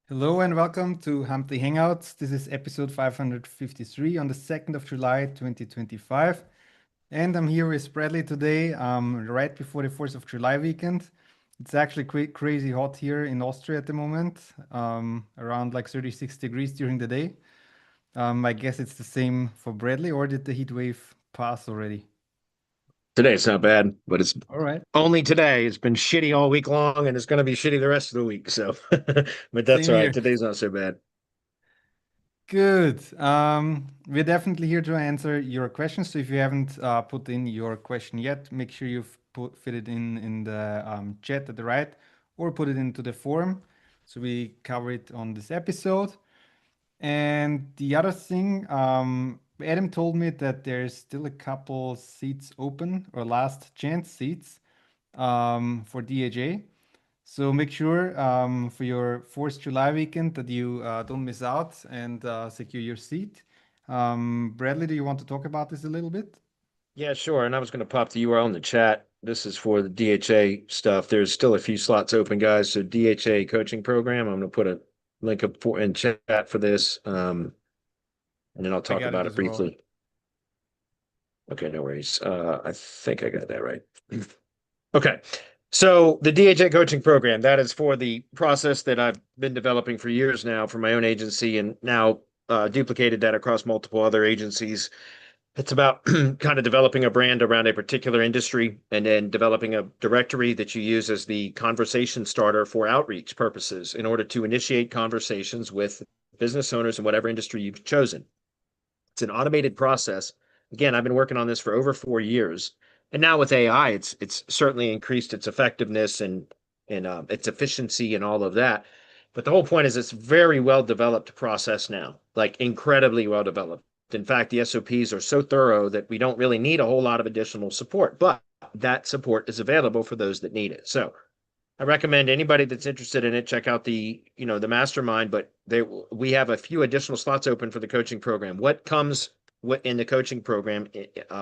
Hello and welcome to Hump Hangouts. This is episode 553 on the 2nd of July 2025. And I'm here with Bradley today, right before the 4th of July weekend. It's actually crazy hot here in Austria at the moment, around like 36 degrees during the day. I guess it's the same for Bradley, or did the heat wave pass already? Today it's not bad, but it's All right, only today. It's been shitty all week long, and it's going to be shitty the rest of the week. So, but that's same all right. here. Today's not so bad. Good. We're definitely here to answer your questions. So if you haven't put in your question yet, make sure you've fit it in the chat at the right, or put it into the forum. So we cover it on this episode. And the other thing, Adam told me that there's still a couple seats open, or last chance seats, for DHA. So make sure for your 4th July weekend that you don't miss out and secure your seat. Bradley, do you want to talk about this a little bit? Yeah, sure. And I was going to pop the URL in the chat. This is for the DHA stuff. There's still a few slots open, guys. So DHA coaching program. I'm going to put a link up for in chat for this, and then I'll I talk got it about it as well. briefly. Okay, no worries. I think I got that right. Okay. So the DHA coaching program, that is for the process that I've been developing for years now for my own agency and now duplicated that across multiple other agencies. It's about kind of developing a brand around a particular industry and then developing a directory that you use as the conversation starter for outreach purposes in order to initiate conversations with business owners in whatever industry you've chosen. It's an automated process. Again, I've been working on this for over 4 years, and now with AI, it's certainly increased its effectiveness and its efficiency and all of that. But the whole point is it's very well developed process now, like incredibly well developed. In fact, the SOPs are so thorough that we don't really need a whole lot of additional support, but that support is available for those that need it. So I recommend anybody that's interested in it check out the mastermind. But we have a few additional slots open for the coaching program. What comes in the coaching program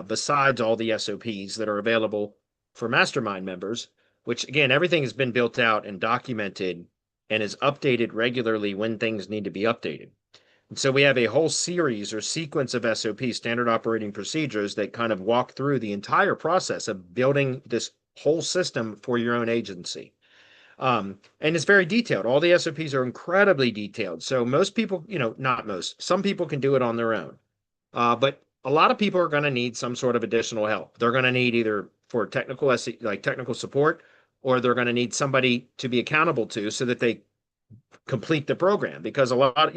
besides all the SOPs that are available for mastermind members? Which again, everything has been built out and documented and is updated regularly when things need to be updated. And so we have a whole series or sequence of SOPs, standard operating procedures, that kind of walk through the entire process of building this whole system for your own agency. And it's very detailed. All the SOPs are incredibly detailed. So most people, not most, some people can do it on their own. But a lot of people are going to need some sort of additional help. They're going to need either for technical like technical support, or they're going to need somebody to be accountable to so that they complete the program. Because a lot,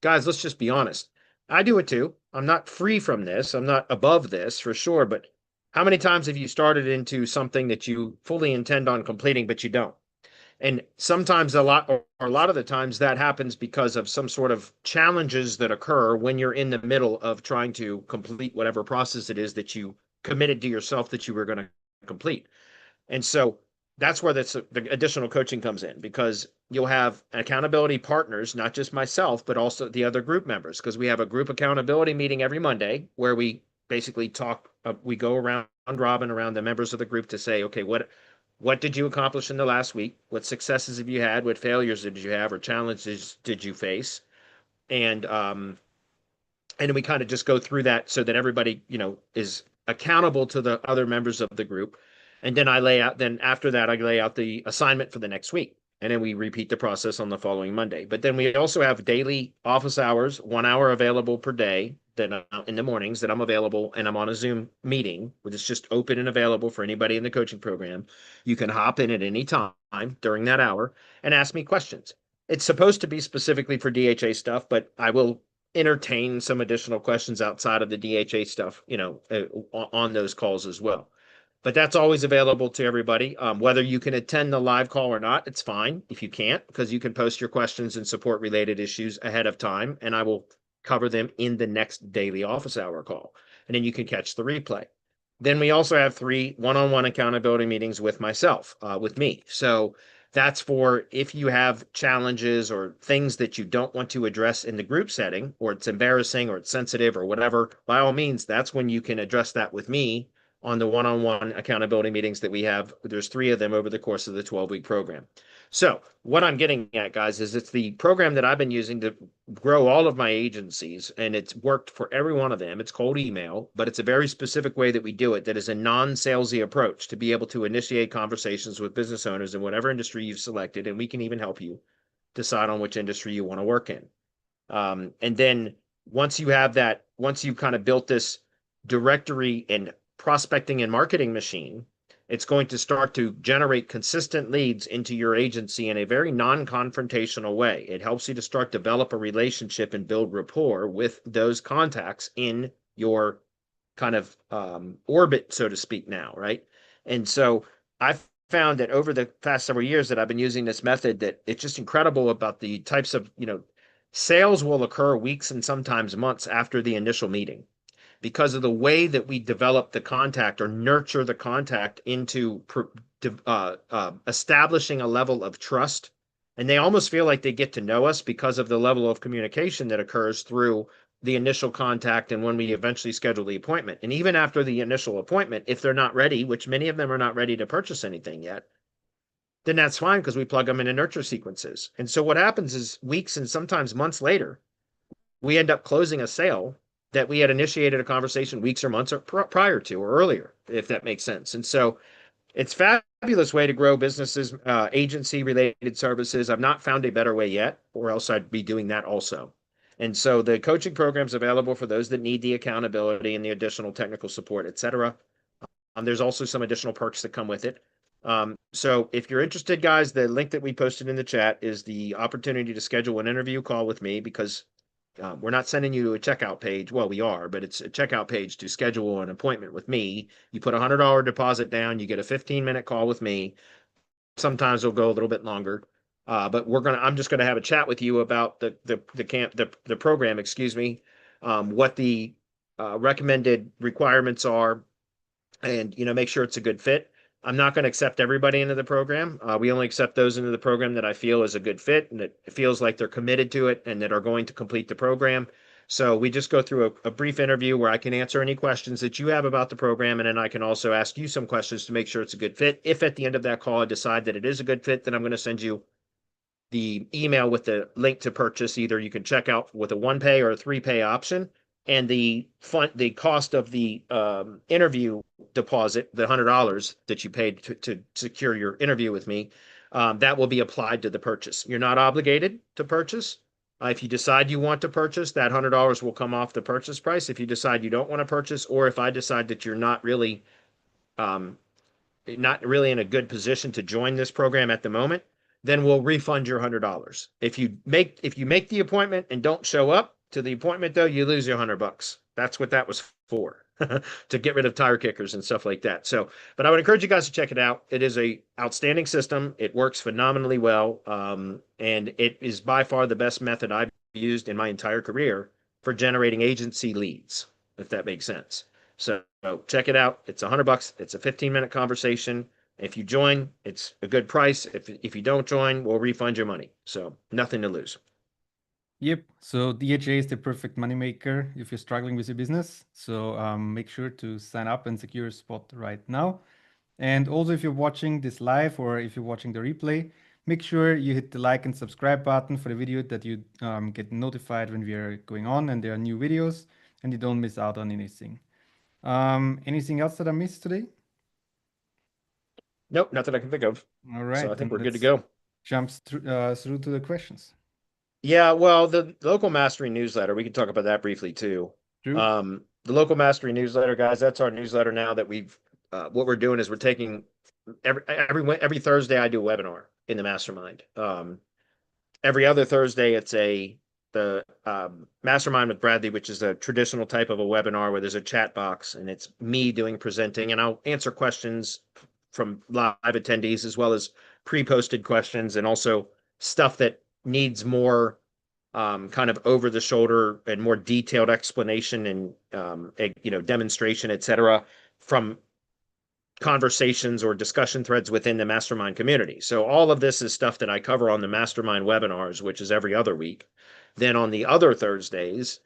guys, let's just be honest. I do it too. I'm not free from this. I'm not above this for sure. But how many times have you started into something that you fully intend on completing, but you don't? And sometimes or a lot of the times that happens because of some sort of challenges that occur when you're in the middle of trying to complete whatever process it is that you committed to yourself that you were going to complete. And so that's where the additional coaching comes in, because you'll have accountability partners, not just myself, but also the other group members, because we have a group accountability meeting every Monday where we basically talk, we go around robin around the members of the group to say, okay, what did you accomplish in the last week? What successes have you had? What failures did you have, or challenges did you face? And we kind of just go through that so that everybody, is accountable to the other members of the group. And then after that, I lay out the assignment for the next week. And then we repeat the process on the following Monday. But then we also have daily office hours, 1 hour available per day, that in the mornings that I'm available, and I'm on a Zoom meeting, which is just open and available for anybody in the coaching program. You can hop in at any time during that hour and ask me questions. It's supposed to be specifically for DHA stuff, but I will entertain some additional questions outside of the DHA stuff, on those calls as well. But that's always available to everybody. Whether you can attend the live call or not, it's fine if you can't, because you can post your questions and support related issues ahead of time, and I will cover them in the next daily office hour call. And then you can catch the replay. Then we also have 3 one-on-one accountability meetings with myself, with me. So that's for if you have challenges or things that you don't want to address in the group setting, or it's embarrassing or it's sensitive or whatever, by all means, that's when you can address that with me on the one-on-one accountability meetings that we have. There's 3 of them over the course of the 12-week program. So what I'm getting at, guys, is it's the program that I've been using to grow all of my agencies, and it's worked for every one of them. It's cold email, but it's a very specific way that we do it that is a non-salesy approach to be able to initiate conversations with business owners in whatever industry you've selected, and we can even help you decide on which industry you want to work in. And then once you have that, once you've kind of built this directory and prospecting and marketing machine, it's going to start to generate consistent leads into your agency in a very non-confrontational way. It helps you to start develop a relationship and build rapport with those contacts in your kind of orbit, so to speak, now, right? And so I've found that over the past several years that I've been using this method, that it's just incredible about the types of, sales will occur weeks and sometimes months after the initial meeting because of the way that we develop the contact or nurture the contact into establishing a level of trust. And they almost feel like they get to know us because of the level of communication that occurs through the initial contact and when we eventually schedule the appointment. And even after the initial appointment, if they're not ready, which many of them are not ready to purchase anything yet, then that's fine because we plug them into nurture sequences. And so what happens is weeks and sometimes months later, we end up closing a sale that we had initiated a conversation weeks or months or prior to or earlier, if that makes sense. And so it's a fabulous way to grow businesses, agency related services. I've not found a better way yet, or else I'd be doing that also. And so the coaching program's available for those that need the accountability and the additional technical support, et cetera. There's also some additional perks that come with it. So if you're interested, guys, the link that we posted in the chat is the opportunity to schedule an interview call with me because we're not sending you to a checkout page. Well, we are, but it's a checkout page to schedule an appointment with me. You put a $100 deposit down, you get a 15-minute call with me. Sometimes it'll go a little bit longer. But I'm just gonna have a chat with you about the program, excuse me, what the recommended requirements are, and make sure it's a good fit. I'm not going to accept everybody into the program. We only accept those into the program that I feel is a good fit and that feels like they're committed to it and that are going to complete the program. So we just go through a brief interview where I can answer any questions that you have about the program, and then I can also ask you some questions to make sure it's a good fit. If at the end of that call I decide that it is a good fit, then I'm going to send you the email with the link to purchase. Either you can check out with a 1-pay or a 3-pay option, and the cost of the interview deposit, the $100 that you paid to secure your interview with me, that will be applied to the purchase. You're not obligated to purchase. If you decide you want to purchase, that $100 will come off the purchase price. If you decide you don't want to purchase, or if I decide that you're um, not really in a good position to join this program at the moment, then we'll refund your $100. If you make the appointment and don't show up to the appointment, though, you lose your $100. That's what that was for, to get rid of tire kickers and stuff like that. So, but I would encourage you guys to check it out. It is a outstanding system. It works phenomenally well, and it is by far the best method I've used in my entire career for generating agency leads, if that makes sense. So check it out. It's $100. It's a 15-minute conversation. If you join, it's a good price. If you don't join, we'll refund your money. So nothing to lose. Yep. So DHA is the perfect moneymaker if you're struggling with your business. So make sure to sign up and secure a spot right now. And also, if you're watching this live or if you're watching the replay, make sure you hit the like and subscribe button for the video that you get notified when we are going on and there are new videos and you don't miss out on anything. Anything else that I missed today? Nope, nothing I can think of. All So I right, then think we're good to let's go. jump through to the questions. Yeah, well, the local mastery newsletter, we can talk about that briefly too. True. The local mastery newsletter, guys, that's our newsletter now that what we're doing is we're taking every Thursday I do a webinar in the mastermind. Every other Thursday it's the mastermind with Bradley, which is a traditional type of a webinar where there's a chat box and it's me doing presenting, and I'll answer questions from live attendees as well as pre-posted questions and also stuff that needs more kind of over the shoulder and more detailed explanation and demonstration, etc., from conversations or discussion threads within the mastermind community. So all of this is stuff that I cover on the mastermind webinars, which is every other week. Then on the other Thursdays,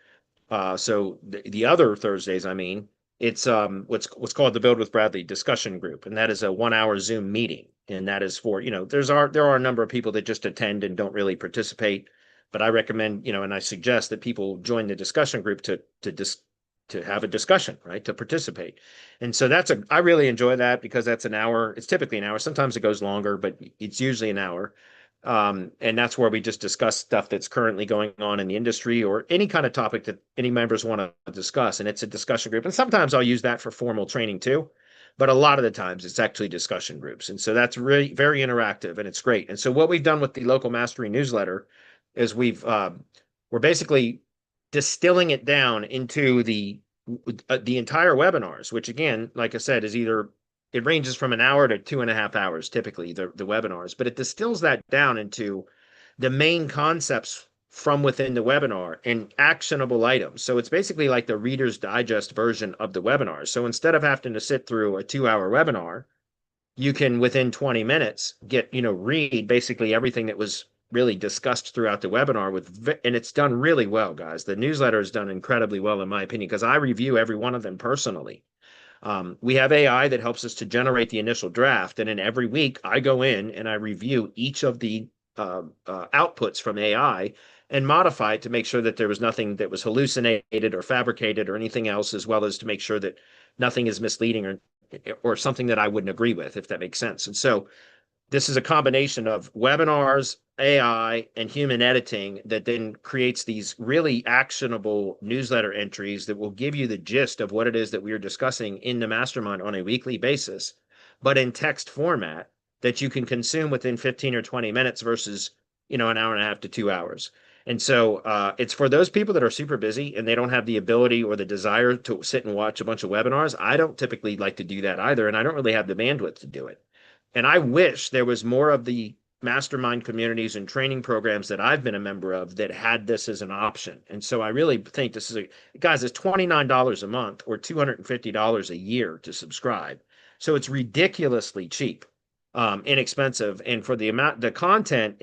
the other Thursdays, I mean, it's what's called the Build with Bradley discussion group, and that is a 1 hour Zoom meeting, and that is for there are a number of people that just attend and don't really participate, but I recommend and I suggest that people join the discussion group to have a discussion, right, to participate. And so I really enjoy that because that's an hour. It's typically an hour. Sometimes it goes longer, but it's usually an hour. And that's where we just discuss stuff that's currently going on in the industry or any kind of topic that any members want to discuss. And it's a discussion group. And sometimes I'll use that for formal training too. But a lot of the times it's actually discussion groups. And so that's really very interactive and it's great. And so what we've done with the Local Mastery newsletter is we're basically distilling it down into the entire webinars, which again, like I said, it ranges from an hour to 2.5 hours, typically the webinars, but it distills that down into the main concepts from within the webinar and actionable items. So it's basically like the Reader's Digest version of the webinar. So instead of having to sit through a 2 hour webinar, you can within 20 minutes read basically everything that was really discussed throughout the webinar and it's done really well, guys. The newsletter is done incredibly well, in my opinion, because I review every one of them personally. We have AI that helps us to generate the initial draft, and then every week I go in and I review each of the outputs from AI and modify it to make sure that there was nothing that was hallucinated or fabricated or anything else, as well as to make sure that nothing is misleading or something that I wouldn't agree with, if that makes sense. And so this is a combination of webinars, AI, and human editing that then creates these really actionable newsletter entries that will give you the gist of what it is that we are discussing in the mastermind on a weekly basis, but in text format that you can consume within 15 or 20 minutes versus, an hour and a half to 2 hours. And so it's for those people that are super busy and they don't have the ability or the desire to sit and watch a bunch of webinars. I don't typically like to do that either, and I don't really have the bandwidth to do it. And I wish there was more of the mastermind communities and training programs that I've been a member of that had this as an option. And so I really think guys, it's $29 a month or $250 a year to subscribe. So it's ridiculously cheap, inexpensive. And for the content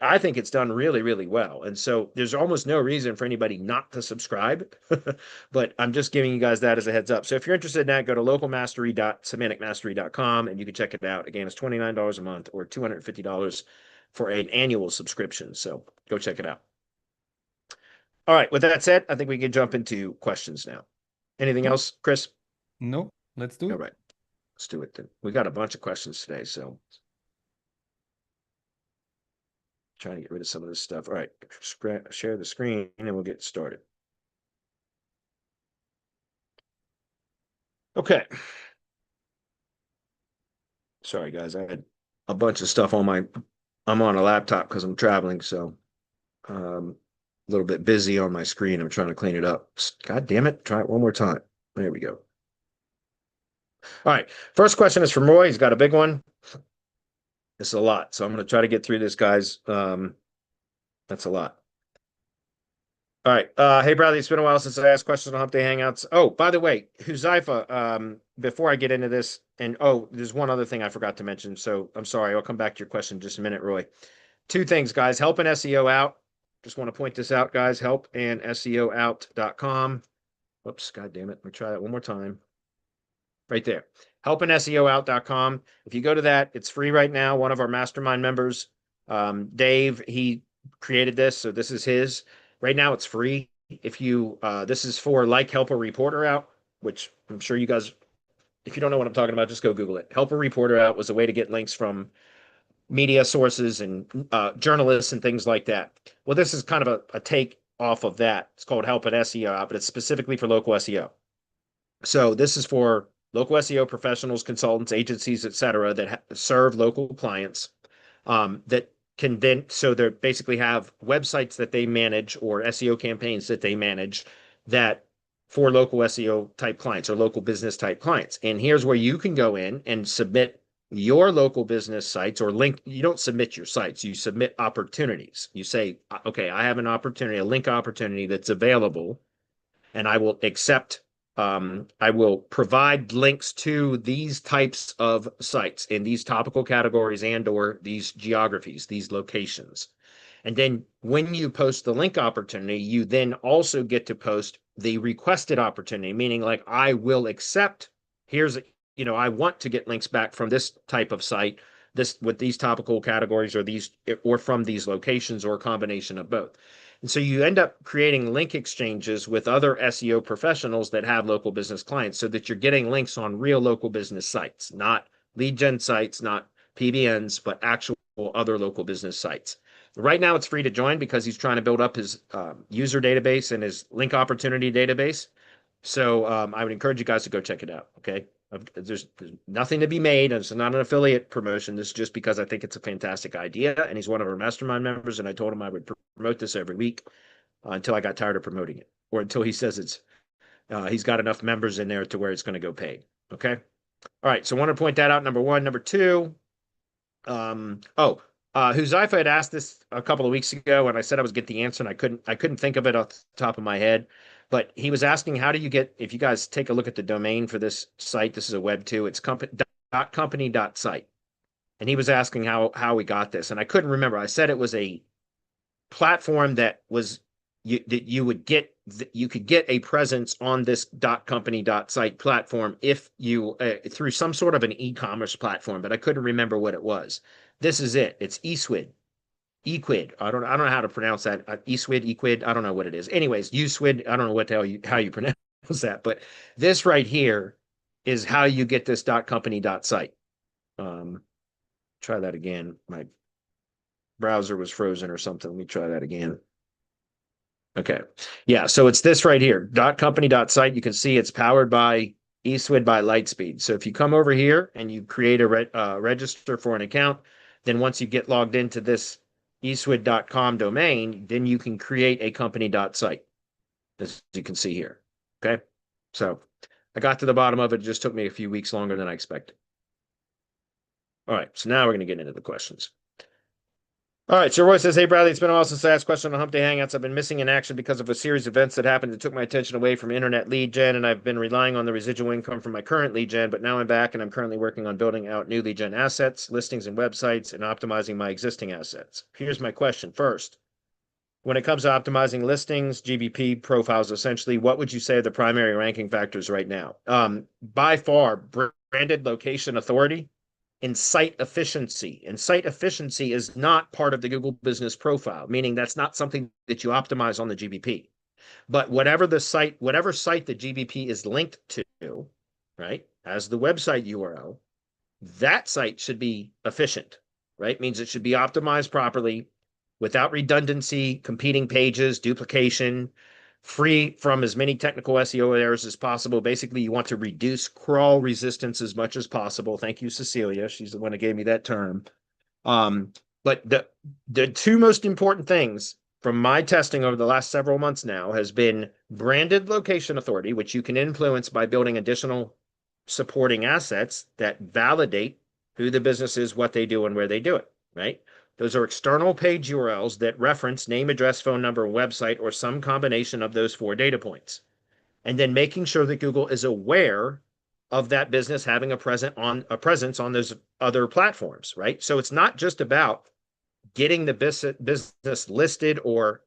I think it's done really, really well. And so there's almost no reason for anybody not to subscribe, but I'm just giving you guys that as a heads up. So if you're interested in that, go to localmastery.semanticmastery.com and you can check it out. Again, it's $29 a month or $250 for an annual subscription. So go check it out. All right. With that said, I think we can jump into questions now. Anything else, Chris? No, let's do it. All right. Let's do it then. We got a bunch of questions today, so trying to get rid of some of this stuff. All right, share the screen and we'll get started. Okay. Sorry, guys. I had a bunch of stuff I'm on a laptop because I'm traveling, so a little bit busy on my screen. I'm trying to clean it up. God damn it. Try it one more time. There we go. All right. First question is from Roy. He's got a big one. It's a lot. So I'm going to try to get through this, guys. That's a lot. All right. Hey, Bradley, it's been a while since I asked questions on Hump Day Hangouts. Oh, by the way, Huzaifa, before I get into this, and there's one other thing I forgot to mention. So I'm sorry. I'll come back to your question in just a minute, Roy. Two things, guys. Help an SEO out. Just want to point this out, guys. helpanseoout.com. Whoops. God damn it. Let me try that one more time. Right there. helpanseoout.com. If you go to that, it's free right now. One of our mastermind members, Dave, he created this. So this is his. Right now it's free. If you, this is for Help a Reporter Out, which I'm sure you guys, if you don't know what I'm talking about, just go Google it. Help a Reporter Out was a way to get links from media sources and journalists and things like that. Well, this is kind of a take off of that. It's called Help an SEO Out, but it's specifically for local SEO. So this is for local SEO professionals, consultants, agencies, etc., that serve local clients that can then, so they basically have websites that they manage or SEO campaigns that they manage that for local SEO type clients or local business type clients. And here's where you can go in and submit your local business sites or link. You don't submit your sites, you submit opportunities. You say, okay, I have an opportunity, a link opportunity that's available, and I will accept I will provide links to these types of sites in these topical categories and or these geographies, these locations. And then when you post the link opportunity, you then also get to post the requested opportunity, meaning like I will accept, here's, I want to get links back from this type of site, this with these topical categories or from these locations or a combination of both. And so you end up creating link exchanges with other SEO professionals that have local business clients so that you're getting links on real local business sites, not lead gen sites, not PBNs, but actual other local business sites. Right now, it's free to join because he's trying to build up his user database and his link opportunity database. So I would encourage you guys to go check it out. Okay. There's nothing to be made. It's not an affiliate promotion. This is just because I think it's a fantastic idea. And he's one of our mastermind members. And I told him I would promote this every week until I got tired of promoting it, or until he says he's got enough members in there to where it's going to go paid. Okay. All right. So I want to point that out. Number one. Number two. Huzaifa had asked this a couple of weeks ago, and I said I was get the answer, and I couldn't think of it off the top of my head. But he was asking, how do you get, if you guys take a look at the domain for this site, this is a web 2, it's company.site. And he was asking how we got this. And I couldn't remember. I said it was a platform that you could get a presence on this .company.site platform if you through some sort of an e-commerce platform, but I couldn't remember what it was. This is it. It's Equid. I don't know how to pronounce that. Equid. I don't know what it is. Anyways, Uswid. I don't know what the hell how you pronounce that, but this right here is how you get this .company.site. Try that again. My browser was frozen or something. Let me try that again. Okay. Yeah. So it's this right here, .company.site. You can see it's powered by eSwid by Lightspeed. So if you come over here and you create a register for an account, then once you get logged into this eSwid.com domain, then you can create a company.site, as you can see here. Okay. So I got to the bottom of it. It just took me a few weeks longer than I expected. All right. So now we're going to get into the questions. All right, so Roy says, hey, Bradley, it's been a while since I asked a question on Hump Day Hangouts. I've been missing in action because of a series of events that happened that took my attention away from internet lead gen, and I've been relying on the residual income from my current lead gen, but now I'm back, and I'm currently working on building out new lead gen assets, listings, and websites, and optimizing my existing assets. Here's my question. First, when it comes to optimizing listings, GBP profiles, essentially, what would you say are the primary ranking factors right now? By far, branded location authority and site efficiency. And site efficiency is not part of the Google Business Profile, meaning that's not something that you optimize on the GBP. But whatever site the GBP is linked to, right, as the website URL, that site should be efficient, right? Means it should be optimized properly without redundancy, competing pages, duplication, free from as many technical SEO errors as possible. Basically, you want to reduce crawl resistance as much as possible. Thank you, Cecilia. She's the one that gave me that term. But the two most important things from my testing over the last several months now has been branded location authority, which you can influence by building additional supporting assets that validate who the business is, what they do, and where they do it, right? Those are external page URLs that reference name, address, phone number, website, or some combination of those 4 data points. And then making sure that Google is aware of that business having a presence on those other platforms, right? So it's not just about getting the business listed or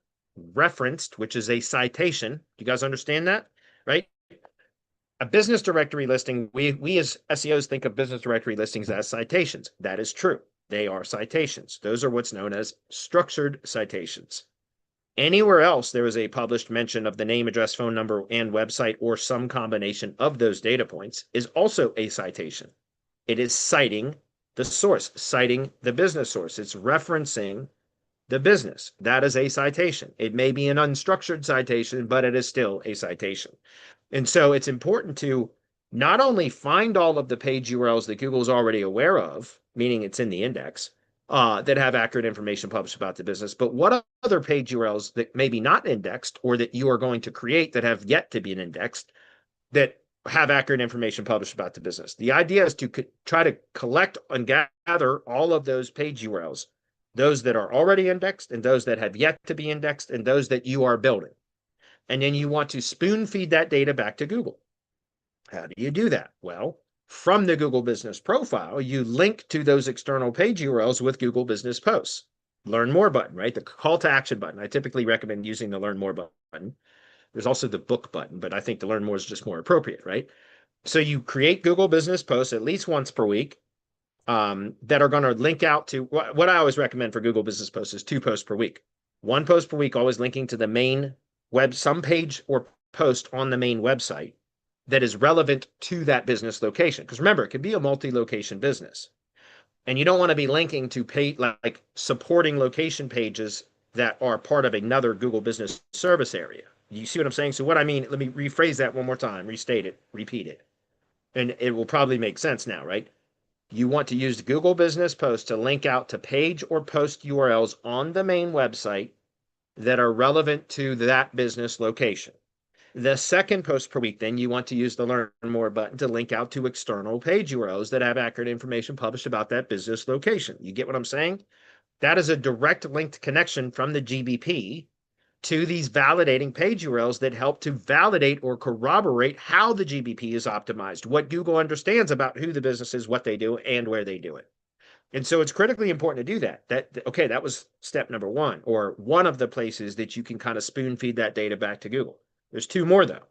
referenced, which is a citation. Do you guys understand that? Right? A business directory listing, we as SEOs think of business directory listings as citations. That is true. They are citations. Those are what's known as structured citations. Anywhere else there is a published mention of the name, address, phone number, and website, or some combination of those data points is also a citation. It is citing the source, citing the business source. It's referencing the business. That is a citation. It may be an unstructured citation, but it is still a citation. And so it's important to not only find all of the page URLs that Google is already aware of, meaning it's in the index, that have accurate information published about the business, but what other page URLs that may be not indexed or that you are going to create that have yet to be indexed that have accurate information published about the business. The idea is to try to collect and gather all of those page URLs, those that are already indexed and those that have yet to be indexed and those that you are building. And then you want to spoon feed that data back to Google. How do you do that? Well, from the Google Business Profile, you link to those external page URLs with Google Business Posts. Learn More button, right? The call to action button. I typically recommend using the Learn More button. There's also the book button, but I think the learn more is just more appropriate, right? So you create Google Business posts at least once per week that are going to link out to what I always recommend for Google Business posts is 2 posts per week. 1 post per week, always linking to the main some page or post on the main website that is relevant to that business location. Because remember, it can be a multi-location business. And you don't want to be linking to like supporting location pages that are part of another Google Business Service area. You see what I'm saying? So what I mean, let me rephrase that one more time, restate it, repeat it. And it will probably make sense now, right? You want to use Google Business Post to link out to page or post URLs on the main website that are relevant to that business location. The 2nd post per week, then you want to use the Learn More button to link out to external page URLs that have accurate information published about that business location. You get what I'm saying? That is a direct linked connection from the GBP to these validating page URLs that help to validate or corroborate how the GBP is optimized, what Google understands about who the business is, what they do, and where they do it. And so it's critically important to do that. Okay, that was step number 1, or one of the places that you can kind of spoon feed that data back to Google. There's 2 more though.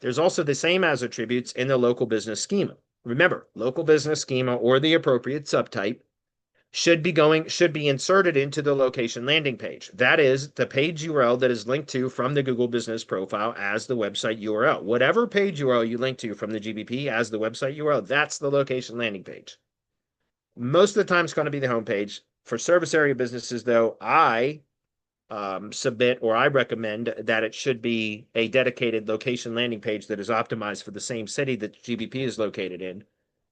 There's also the same as attributes in the local business schema. Remember, local business schema or the appropriate subtype should be inserted into the location landing page. That is the page URL that is linked to from the Google Business profile as the website URL. Whatever page URL you link to from the GBP as the website URL, that's the location landing page. Most of the time, it's going to be the homepage. For service area businesses, though, I submit or I recommend that it should be a dedicated location landing page that is optimized for the same city that GBP is located in.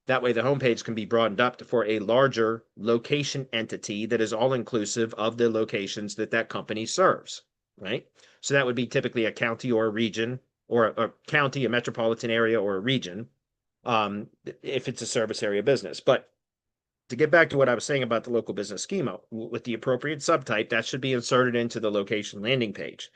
That way, the homepage can be broadened up for a larger location entity that is all inclusive of the locations that that company serves, right? So that would be typically a county or a region, or a county, a metropolitan area, or a region, if it's a service area business. But to get back to what I was saying about the local business schema, with the appropriate subtype, that should be inserted into the location landing page.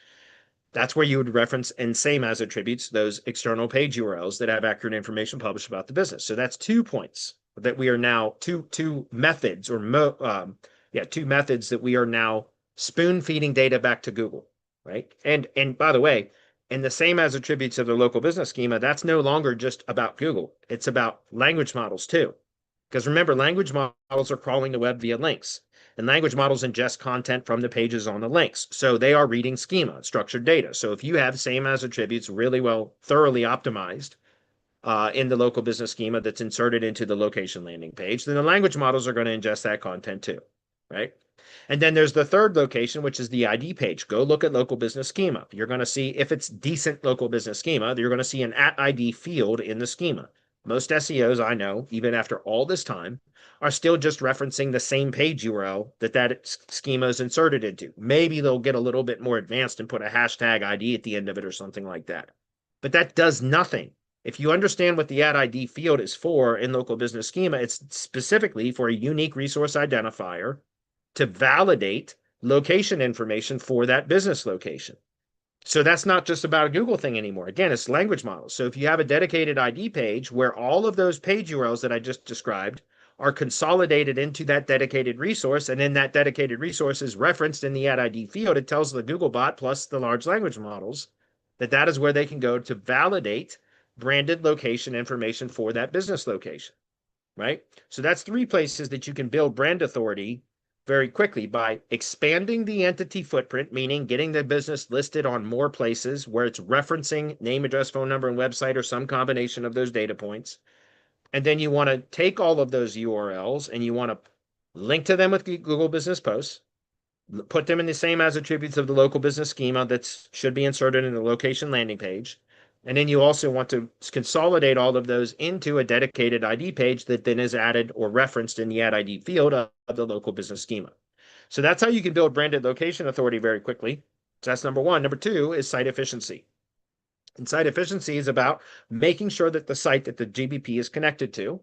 That's where you would reference and same as attributes those external page URLs that have accurate information published about the business. So that's 2 points that we are now two methods or 2 methods that we are now spoon feeding data back to Google, right? And by the way, in the same as attributes of the local business schema, that's no longer just about Google. It's about language models too. Because remember, language models are crawling the web via links, and language models ingest content from the pages on the links. So they are reading schema, structured data. So if you have same as attributes really well, thoroughly optimized in the local business schema that's inserted into the location landing page, then the language models are going to ingest that content too, right? And then there's the 3rd location, which is the ID page. Go look at local business schema. You're going to see, if it's decent local business schema, you're going to see an @ID field in the schema. Most SEOs I know, even after all this time, are still just referencing the same page URL that schema is inserted into. Maybe they'll get a little bit more advanced and put a hashtag ID at the end of it or something like that. But that does nothing. If you understand what the @ID field is for in local business schema, it's specifically for a unique resource identifier to validate location information for that business location. So that's not just about a Google thing anymore. Again, it's language models. So if you have a dedicated ID page where all of those page URLs that I just described are consolidated into that dedicated resource, and then that dedicated resource is referenced in the @ID field, it tells the Googlebot plus the large language models that that is where they can go to validate branded location information for that business location, right? So that's 3 places that you can build brand authority very quickly by expanding the entity footprint, meaning getting the business listed on more places where it's referencing name, address, phone number, and website, or some combination of those data points. And then you want to take all of those URLs and you want to link to them with Google Business Posts, put them in the same as attributes of the local business schema that should be inserted in the location landing page. And then you also want to consolidate all of those into a dedicated ID page that then is added or referenced in the @ID field of the local business schema. So that's how you can build branded location authority very quickly. So that's number 1. Number 2 is site efficiency. And site efficiency is about making sure that the site that the GBP is connected to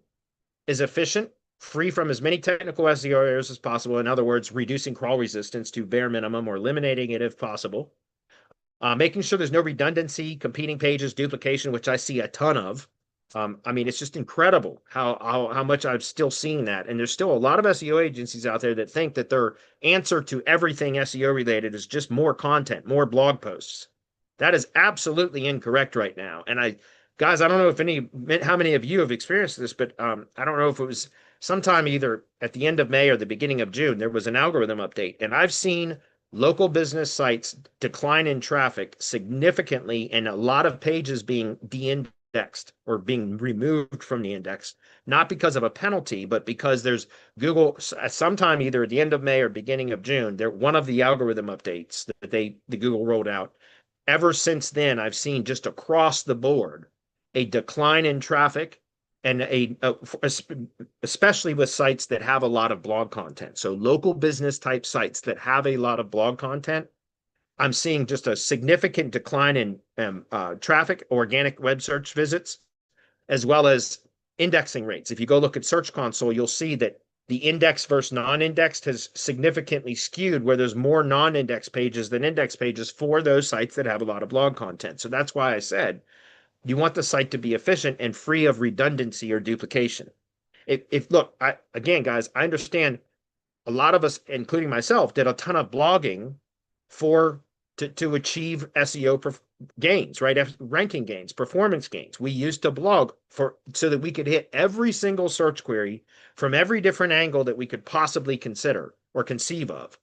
is efficient, free from as many technical SEO errors as possible. In other words, reducing crawl resistance to bare minimum or eliminating it if possible. Making sure there's no redundancy, competing pages, duplication, which I see a ton of. I mean, it's just incredible how much I've still seen that. And there's still a lot of SEO agencies out there that think that their answer to everything SEO related is just more content, more blog posts. That is absolutely incorrect right now. And guys, I don't know how many of you have experienced this, but I don't know if it was sometime either at the end of May or the beginning of June, there was an algorithm update, and I've seen local business sites decline in traffic significantly, and a lot of pages being de-indexed or being removed from the index, not because of a penalty, but because there's Google sometime either at the end of May or beginning of June, one of the algorithm updates that the Google rolled out. Ever since then, I've seen just across the board a decline in traffic and especially with sites that have a lot of blog content. So local business type sites that have a lot of blog content, I'm seeing just a significant decline in traffic, organic web search visits, as well as indexing rates. If you go look at Search Console, you'll see that the index versus non-indexed has significantly skewed, where there's more non-index pages than index pages for those sites that have a lot of blog content. So that's why I said you want the site to be efficient and free of redundancy or duplication. Look, again, guys, I understand a lot of us, including myself, did a ton of blogging to achieve SEO gains, right? Ranking gains, performance gains. We used to blog so that we could hit every single search query from every different angle that we could possibly consider or conceive of.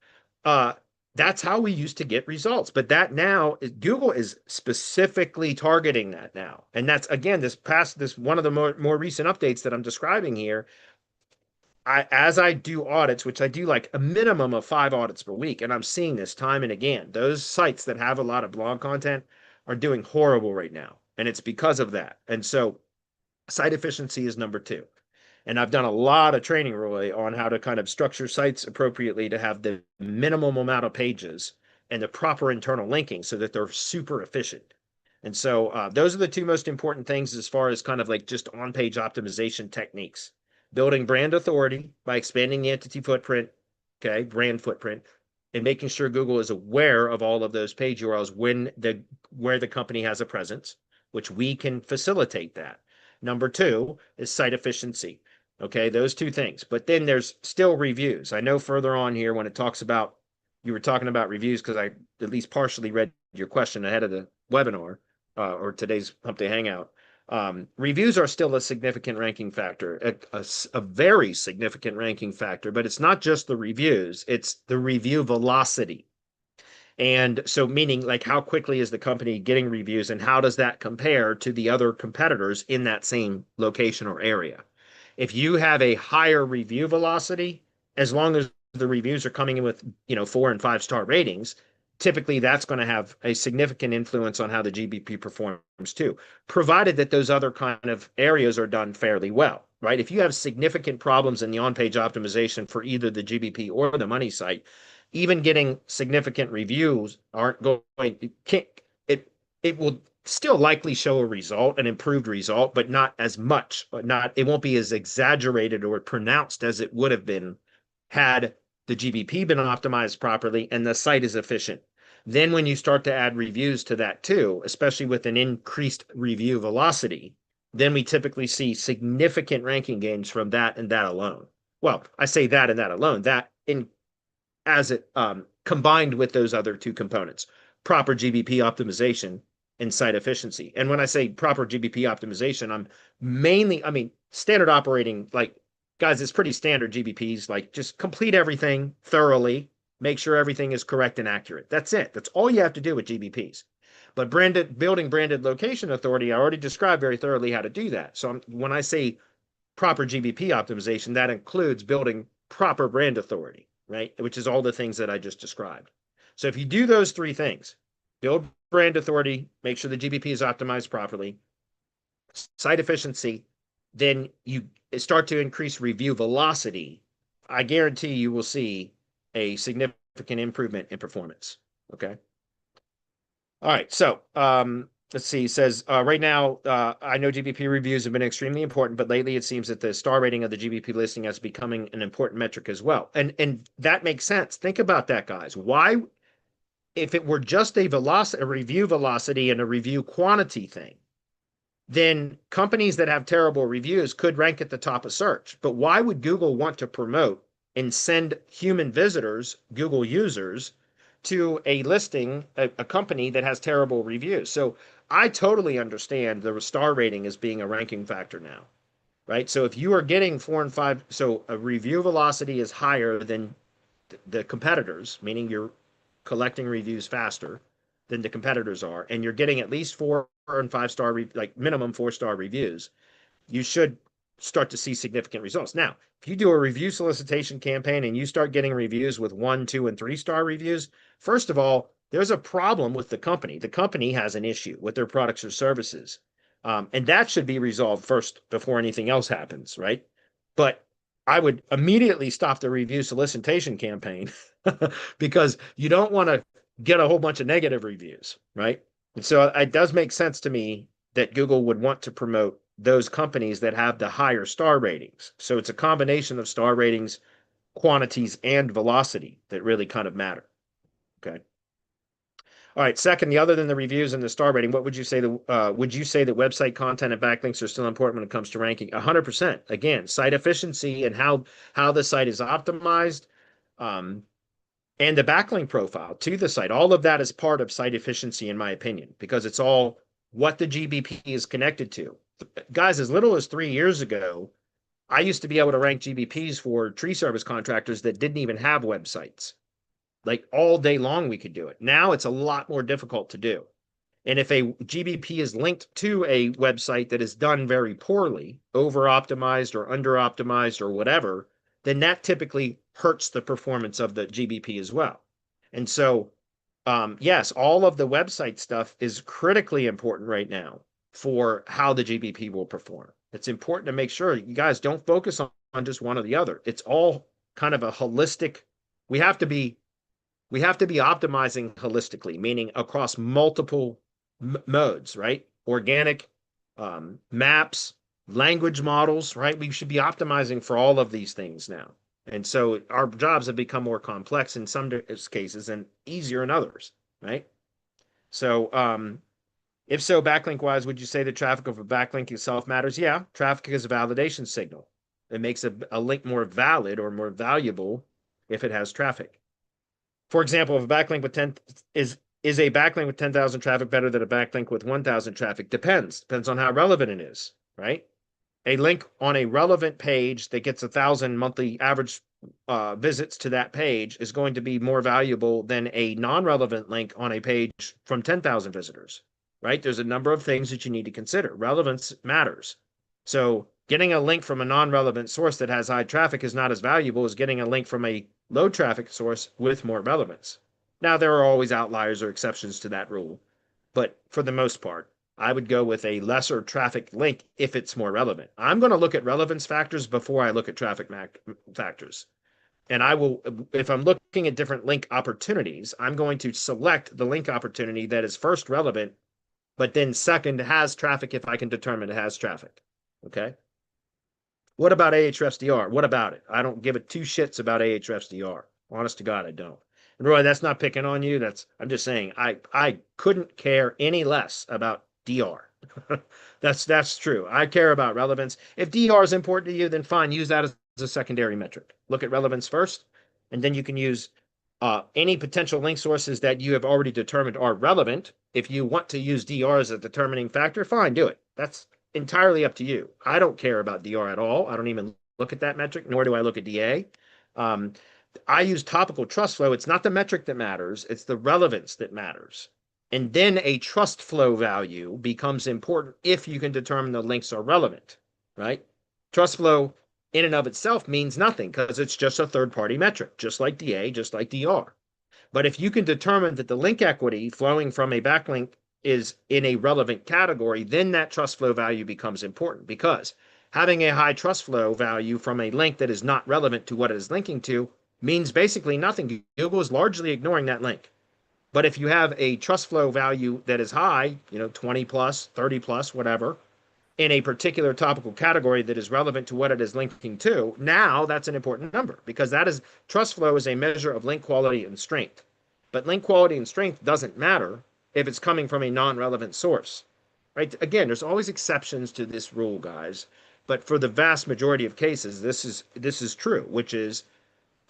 That's how we used to get results. But that now, Google is specifically targeting that now. And that's, again, this one of the more recent updates that I'm describing here. As I do audits, which I do like a minimum of 5 audits per week, and I'm seeing this time and again, those sites that have a lot of blog content are doing horrible right now. And it's because of that. And so site efficiency is number 2. And I've done a lot of training, Roy, on how to kind of structure sites appropriately to have the minimum amount of pages and the proper internal linking so that they're super efficient. And so those are the 2 most important things as far as kind of like just on-page optimization techniques. Building brand authority by expanding the entity footprint, okay, brand footprint, and making sure Google is aware of all of those page URLs where the company has a presence, which we can facilitate that. Number 2 is site efficiency. Okay, those 2 things. But then there's still reviews. I know further on here when it talks about, you were talking about reviews because I at least partially read your question ahead of the webinar or today's Hump Day Hangout. Reviews are still a significant ranking factor, a very significant ranking factor, but it's not just the reviews, it's the review velocity. And so meaning like how quickly is the company getting reviews and how does that compare to the other competitors in that same location or area? If you have a higher review velocity, as long as the reviews are coming in with 4 and 5 star ratings, typically that's going to have a significant influence on how the GBP performs too, provided that those other kind of areas are done fairly well, right? If you have significant problems in the on-page optimization for either the GBP or the money site, even getting significant reviews aren't going, it will still likely show a result, an improved result, but not as much, it won't be as exaggerated or pronounced as it would have been had the GBP been optimized properly and the site is efficient. Then when you start to add reviews to that too, especially with an increased review velocity, then we typically see significant ranking gains from that and that alone. Well, I say that and that alone, combined with those other 2 components, proper GBP optimization and site efficiency. And when I say proper GBP optimization, standard operating, like, guys, it's pretty standard GBPs, like just complete everything thoroughly, make sure everything is correct and accurate. That's it. That's all you have to do with GBPs. But building branded location authority, I already described very thoroughly how to do that. So when I say proper GBP optimization, that includes building proper brand authority, right? Which is all the things that I just described. So if you do those 3 things, build brand authority, make sure the GBP is optimized properly, site efficiency, then you start to increase review velocity, I guarantee you will see a significant improvement in performance. Okay. All right. So let's see. It says right now, I know GBP reviews have been extremely important, but lately it seems that the star rating of the GBP listing is becoming an important metric as well. And that makes sense. Think about that, guys. Why, if it were just a review velocity and a review quantity thing, then companies that have terrible reviews could rank at the top of search. But why would Google want to promote and send human visitors, Google users, to a listing, a company that has terrible reviews. So I totally understand the star rating as being a ranking factor now, right? So if you are getting 4 and 5, so a review velocity is higher than the competitors, meaning you're collecting reviews faster than the competitors are, and you're getting at least 4 and 5 star, like minimum 4 star reviews, you should start to see significant results. Now, if you do a review solicitation campaign and you start getting reviews with 1, 2, and 3 star reviews, first of all, there's a problem with the company. The company has an issue with their products or services. And that should be resolved first before anything else happens, right? But I would immediately stop the review solicitation campaign because you don't want to get a whole bunch of negative reviews, right? And so it does make sense to me that Google would want to promote those companies that have the higher star ratings. So it's a combination of star ratings, quantities, and velocity that really kind of matter. Okay. All right. Second, other than the reviews and the star rating, what would you say would you say that website content and backlinks are still important when it comes to ranking? 100%. Again, site efficiency and how the site is optimized, um, and the backlink profile to the site. All of that is part of site efficiency, in my opinion, because it's all what the GBP is connected to. Guys, as little as 3 years ago, I used to be able to rank GBPs for tree service contractors that didn't even have websites. Like all day long, we could do it. Now it's a lot more difficult to do. And if a GBP is linked to a website that is done very poorly, over optimized or under optimized or whatever, then that typically hurts the performance of the GBP as well. And so, yes, all of the website stuff is critically important right now for how the GBP will perform. It's important to make sure you guys don't focus on just one or the other. It's all kind of a holistic. We have to be we have to be optimizing holistically, meaning across multiple modes, right? Organic, maps, language models, right? We should be optimizing for all of these things now. And so our jobs have become more complex in some cases and easier in others, right? So, if so, backlink wise, would you say the traffic of a backlink itself matters? Yeah, traffic is a validation signal. It makes a link more valid or more valuable if it has traffic. For example, if a backlink with 10 is a backlink with 10,000 traffic better than a backlink with 1,000 traffic? Depends on how relevant it is, right? A link on a relevant page that gets 1,000 monthly average visits to that page is going to be more valuable than a non-relevant link on a page from 10,000 visitors, right? There's a number of things that you need to consider. Relevance matters. So getting a link from a non-relevant source that has high traffic is not as valuable as getting a link from a low traffic source with more relevance. Now, there are always outliers or exceptions to that rule, but for the most part, I would go with a lesser traffic link if it's more relevant. I'm going to look at relevance factors before I look at traffic factors. And I will, if I'm looking at different link opportunities, I'm going to select the link opportunity that is first relevant, but then second has traffic if I can determine it has traffic. Okay. What about Ahrefs.dr? What about it? I don't give it two shits about Ahrefs.dr. Honest to God, I don't. And Roy, that's not picking on you. I'm just saying I couldn't care any less about DR. That's true. I care about relevance. If DR is important to you, then fine, use that as a secondary metric. Look at relevance first, and then you can use any potential link sources that you have already determined are relevant. If you want to use DR as a determining factor, fine, do it. That's entirely up to you. I don't care about DR at all. I don't even look at that metric, nor do I look at DA. I use topical trust flow. It's not the metric that matters, it's the relevance that matters. And then a trust flow value becomes important if you can determine the links are relevant, right? Trust flow in and of itself means nothing because it's just a third-party metric, just like DA, just like DR. But if you can determine that the link equity flowing from a backlink is in a relevant category, then that trust flow value becomes important because having a high trust flow value from a link that is not relevant to what it is linking to means basically nothing. Google is largely ignoring that link. But if you have a trust flow value that is high, 20 plus, 30 plus, whatever, in a particular topical category that is relevant to what it is linking to, now that's an important number because that is trust flow is a measure of link quality and strength. But link quality and strength doesn't matter if it's coming from a non-relevant source. Right? Again, there's always exceptions to this rule, guys. But for the vast majority of cases, this is true, which is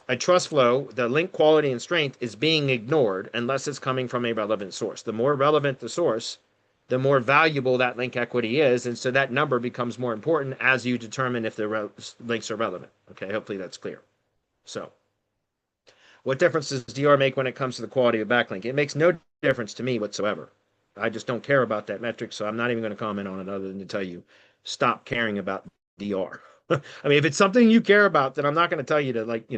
a trust flow, the link quality and strength is being ignored unless it's coming from a relevant source. The more relevant the source, the more valuable that link equity is. And so that number becomes more important as you determine if the links are relevant. Okay, hopefully that's clear. So what difference does DR make when it comes to the quality of backlink? It makes no difference to me whatsoever. I just don't care about that metric, so I'm not even going to comment on it other than to tell you, stop caring about DR. I mean, if it's something you care about, then I'm not going to tell you to, like,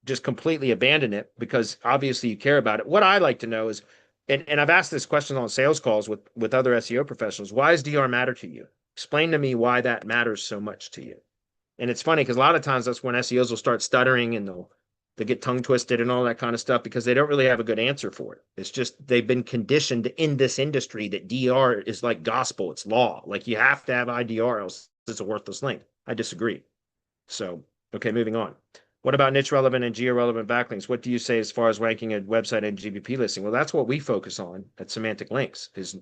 just completely abandon it, because obviously you care about it. What I like to know is, and I've asked this question on sales calls with other SEO professionals, why does DR matter to you? Explain to me why that matters so much to you. And it's funny because a lot of times that's when SEOs will start stuttering and they'll get tongue twisted and all that kind of stuff because they don't really have a good answer for it. It's just they've been conditioned in this industry that DR is like gospel, it's law. Like you have to have IDR, else it's a worthless link. I disagree. So, okay, moving on. What about niche relevant and geo relevant backlinks? What do you say as far as ranking a website and GBP listing? Well, that's what we focus on at Semantic Links, is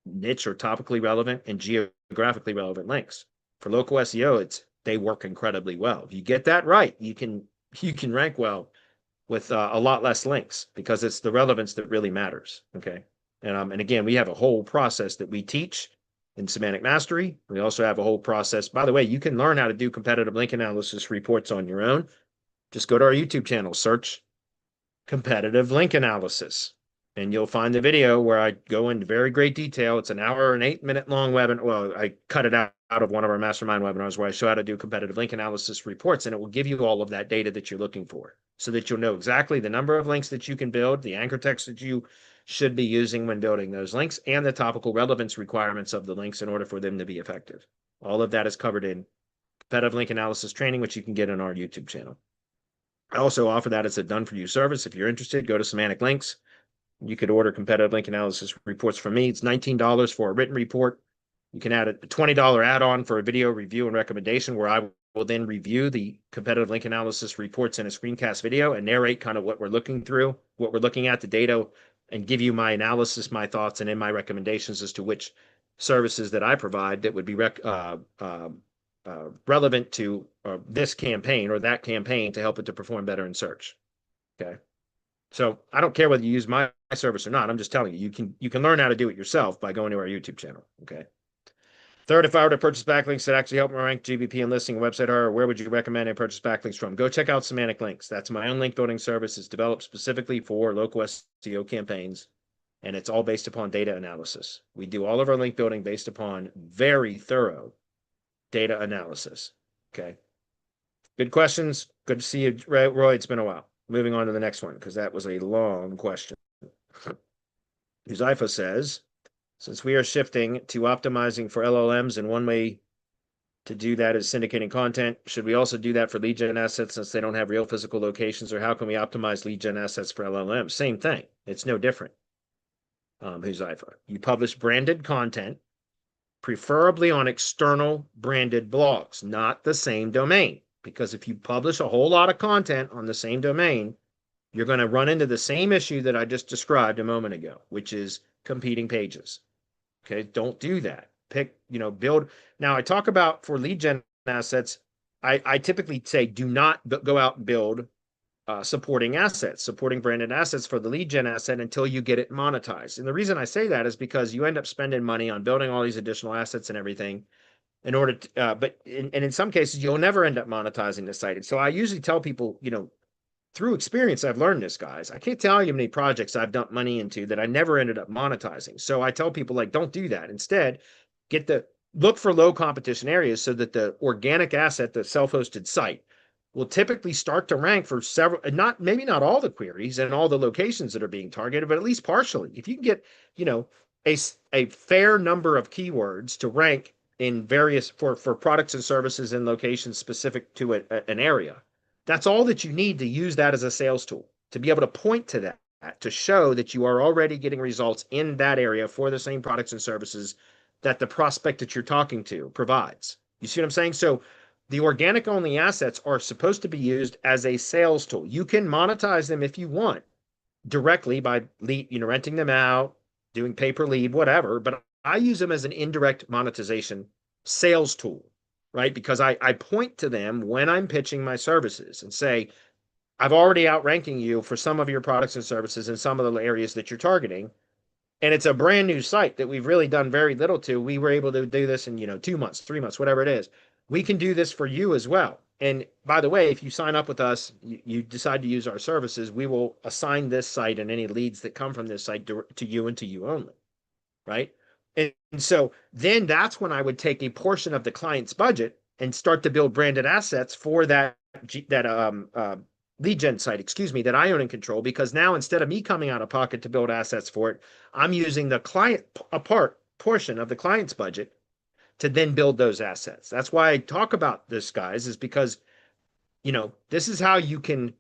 niche or topically relevant and geographically relevant links. For local SEO, they work incredibly well. If you get that right, you can rank well with a lot less links, because it's the relevance that really matters. Okay, and again, we have a whole process that we teach in Semantic Mastery. We also have a whole process. By the way, you can learn how to do competitive link analysis reports on your own. Just go to our YouTube channel, search competitive link analysis, and you'll find the video where I go into very great detail. It's an hour and 8-minute long webinar. Well, I cut it out of one of our mastermind webinars where I show how to do competitive link analysis reports, and it will give you all of that data that you're looking for so that you'll know exactly the number of links that you can build, the anchor text that you should be using when building those links, and the topical relevance requirements of the links in order for them to be effective. All of that is covered in competitive link analysis training, which you can get on our YouTube channel. I also offer that as a done-for-you service. If you're interested, go to Semantic Links. You could order competitive link analysis reports from me. It's $19 for a written report. You can add a $20 add-on for a video review and recommendation, where I will then review the competitive link analysis reports in a screencast video and narrate kind of what we're looking at, the data, and give you my analysis, my thoughts, and in my recommendations as to which services that I provide that would be relevant to this campaign or that campaign to help it to perform better in search. Okay. So I don't care whether you use my service or not. I'm just telling you, you can learn how to do it yourself by going to our YouTube channel. Okay. Third, if I were to purchase backlinks that actually help me rank GBP and listing a website, or where would you recommend I purchase backlinks from? Go check out Semantic Links. That's my own link building service. It's developed specifically for local SEO campaigns, and it's all based upon data analysis. We do all of our link building based upon very thorough data analysis. Okay. Good questions. Good to see you, Roy. It's been a while. Moving on to the next one, because that was a long question. Uzaifa says, since we are shifting to optimizing for LLMs, and one way to do that is syndicating content, should we also do that for lead gen assets since they don't have real physical locations? Or how can we optimize lead gen assets for LLMs? Same thing. It's no different. Uzaifa, you publish branded content, preferably on external branded blogs, not the same domain. Because if you publish a whole lot of content on the same domain, you're going to run into the same issue that I just described a moment ago, which is competing pages. Okay, don't do that. Build. Now I talk about for lead gen assets, I typically say do not go out and build supporting branded assets for the lead gen asset until you get it monetized. And the reason I say that is because you end up spending money on building all these additional assets and everything in order to, but in some cases, you'll never end up monetizing the site. And so I usually tell people, through experience, I've learned this, guys. I can't tell you how many projects I've dumped money into that I never ended up monetizing. So I tell people, like, don't do that. Instead, look for low competition areas so that the organic asset, the self-hosted site, will typically start to rank for several, maybe not all the queries and all the locations that are being targeted, but at least partially. If you can get, a fair number of keywords to rank in various for products and services and locations specific to an area, that's all that you need to use that as a sales tool, to be able to point to that, to show that you are already getting results in that area for the same products and services that the prospect that you're talking to provides. You see what I'm saying? So the organic only assets are supposed to be used as a sales tool. You can monetize them if you want directly by renting them out, doing pay per lead, whatever, but I use them as an indirect monetization sales tool. right? Because I point to them when I'm pitching my services and say, I've already outranking you for some of your products and services in some of the areas that you're targeting. And it's a brand new site that we've really done very little to. We were able to do this in, 2 months, 3 months, whatever it is. We can do this for you as well. And by the way, if you sign up with us, you decide to use our services, we will assign this site and any leads that come from this site to you and to you only, right? And so then that's when I would take a portion of the client's budget and start to build branded assets for that lead gen site, excuse me, that I own and control. Because now instead of me coming out of pocket to build assets for it, I'm using the client portion of the client's budget to then build those assets. That's why I talk about this, guys, is because this is how you can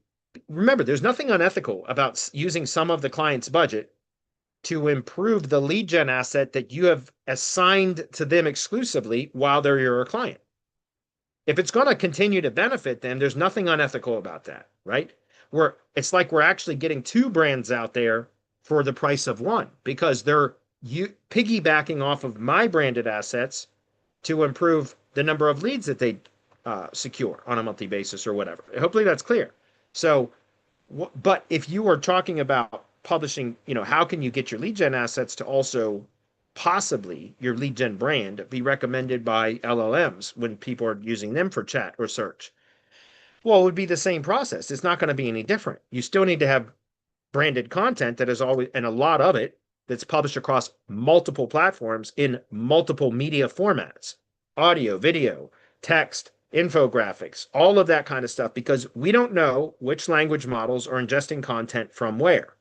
remember. There's nothing unethical about using some of the client's budget to improve the lead gen asset that you have assigned to them exclusively while they're your client. If it's going to continue to benefit them, there's nothing unethical about that, right? It's like we're actually getting two brands out there for the price of one because they're piggybacking off of my branded assets to improve the number of leads that they secure on a monthly basis or whatever. Hopefully that's clear. So, but if you are talking about publishing, how can you get your lead gen assets to also possibly your lead gen brand be recommended by LLMs when people are using them for chat or search? Well, it would be the same process. It's not going to be any different. You still need to have branded content that is always, and a lot of it that's published across multiple platforms in multiple media formats, audio, video, text, infographics, all of that kind of stuff, because we don't know which language models are ingesting content from where.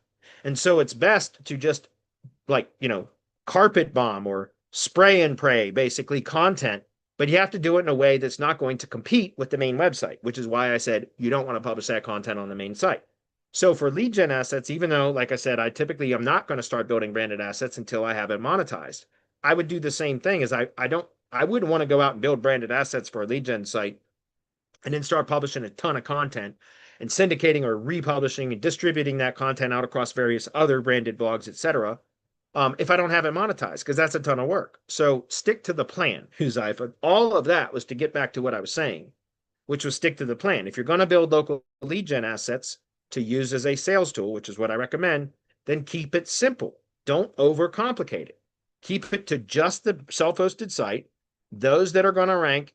And so it's best to just carpet bomb or spray and pray, basically content, but you have to do it in a way that's not going to compete with the main website, which is why I said you don't want to publish that content on the main site. So for lead gen assets, even though, like I said, I typically am not going to start building branded assets until I have it monetized, I would do the same thing as I wouldn't want to go out and build branded assets for a lead gen site and then start publishing a ton of content and syndicating or republishing and distributing that content out across various other branded blogs, etc. If I don't have it monetized, because that's a ton of work. So stick to the plan, Huzaifa. All of that was to get back to what I was saying, which was stick to the plan. If you're going to build local lead gen assets to use as a sales tool, which is what I recommend, then keep it simple. Don't overcomplicate it. Keep it to just the self-hosted site, those that are going to rank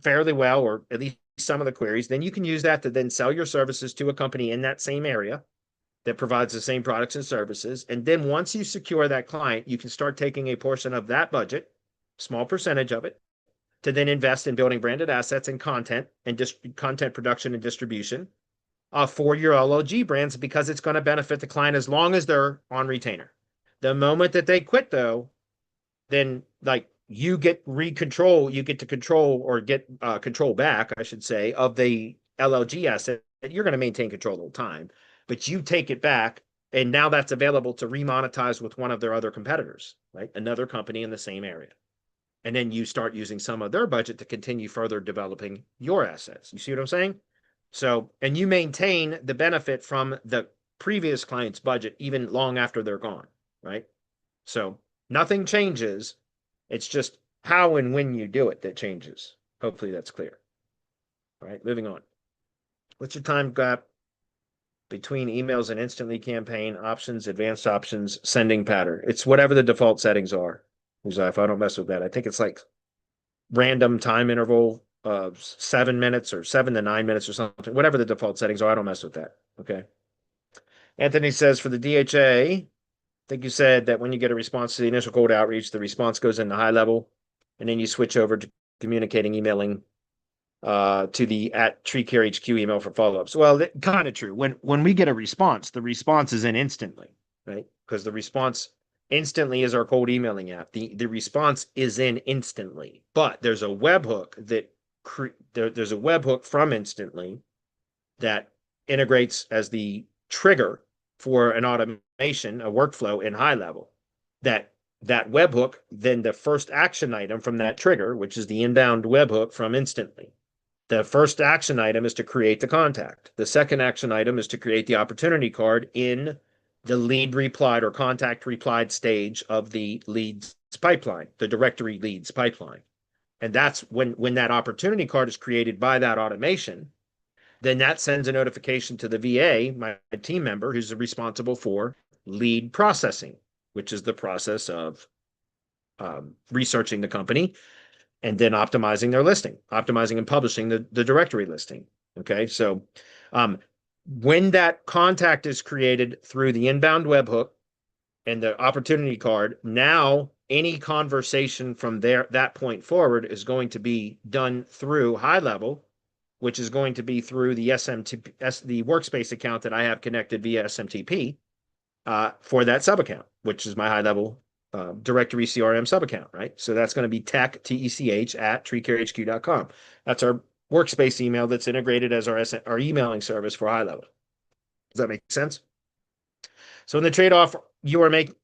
fairly well, or at least some of the queries. Then you can use that to then sell your services to a company in that same area that provides the same products and services. And then once you secure that client, you can start taking a portion of that budget, small percentage of it, to then invest in building branded assets and content and content production and distribution for your LLG brands, because it's going to benefit the client as long as they're on retainer. The moment that they quit, though, then you get you get to control or get control back, I should say, of the LLG asset. You're going to maintain control the whole time, but you take it back, and now that's available to remonetize with one of their other competitors, right? Another company in the same area. And then you start using some of their budget to continue further developing your assets. You see what I'm saying? So, and you maintain the benefit from the previous client's budget even long after they're gone, right? So nothing changes. It's just how and when you do it that changes. Hopefully that's clear. All right, moving on. What's your time gap between emails and instantly campaign options, advanced options, sending pattern? It's whatever the default settings are. If I don't mess with that, I think it's like random time interval of 7 minutes or 7 to 9 minutes or something, whatever the default settings are. I don't mess with that. Okay. Anthony says for the DHA, I think you said that when you get a response to the initial cold outreach, the response goes into high level, and then you switch over to communicating, emailing to the @TreeCareHQ email for follow-ups. Well, kind of true. When we get a response, the response is in instantly, right? Because the response instantly is our cold emailing app. The response is in instantly, but there's a webhook there's a webhook from instantly that integrates as the trigger for an automation, a workflow in high level. That webhook, then the first action item from that trigger, which is the inbound webhook from instantly. The first action item is to create the contact. The second action item is to create the opportunity card in the lead replied or contact replied stage of the leads pipeline, the directory leads pipeline. And that's when that opportunity card is created by that automation, then that sends a notification to the VA, my team member, who's responsible for lead processing, which is the process of researching the company and then optimizing their listing, optimizing and publishing the directory listing. Okay, so when that contact is created through the inbound webhook and the opportunity card, now any conversation from that point forward is going to be done through HighLevel, which is going to be through the the workspace account that I have connected via SMTP for that sub account, which is my HighLevel directory CRM sub account, right? So that's going to be tech, TECH at TreeCareHQ.com. That's our workspace email that's integrated as our emailing service for HighLevel. Does that make sense? So in the trade-off, you are making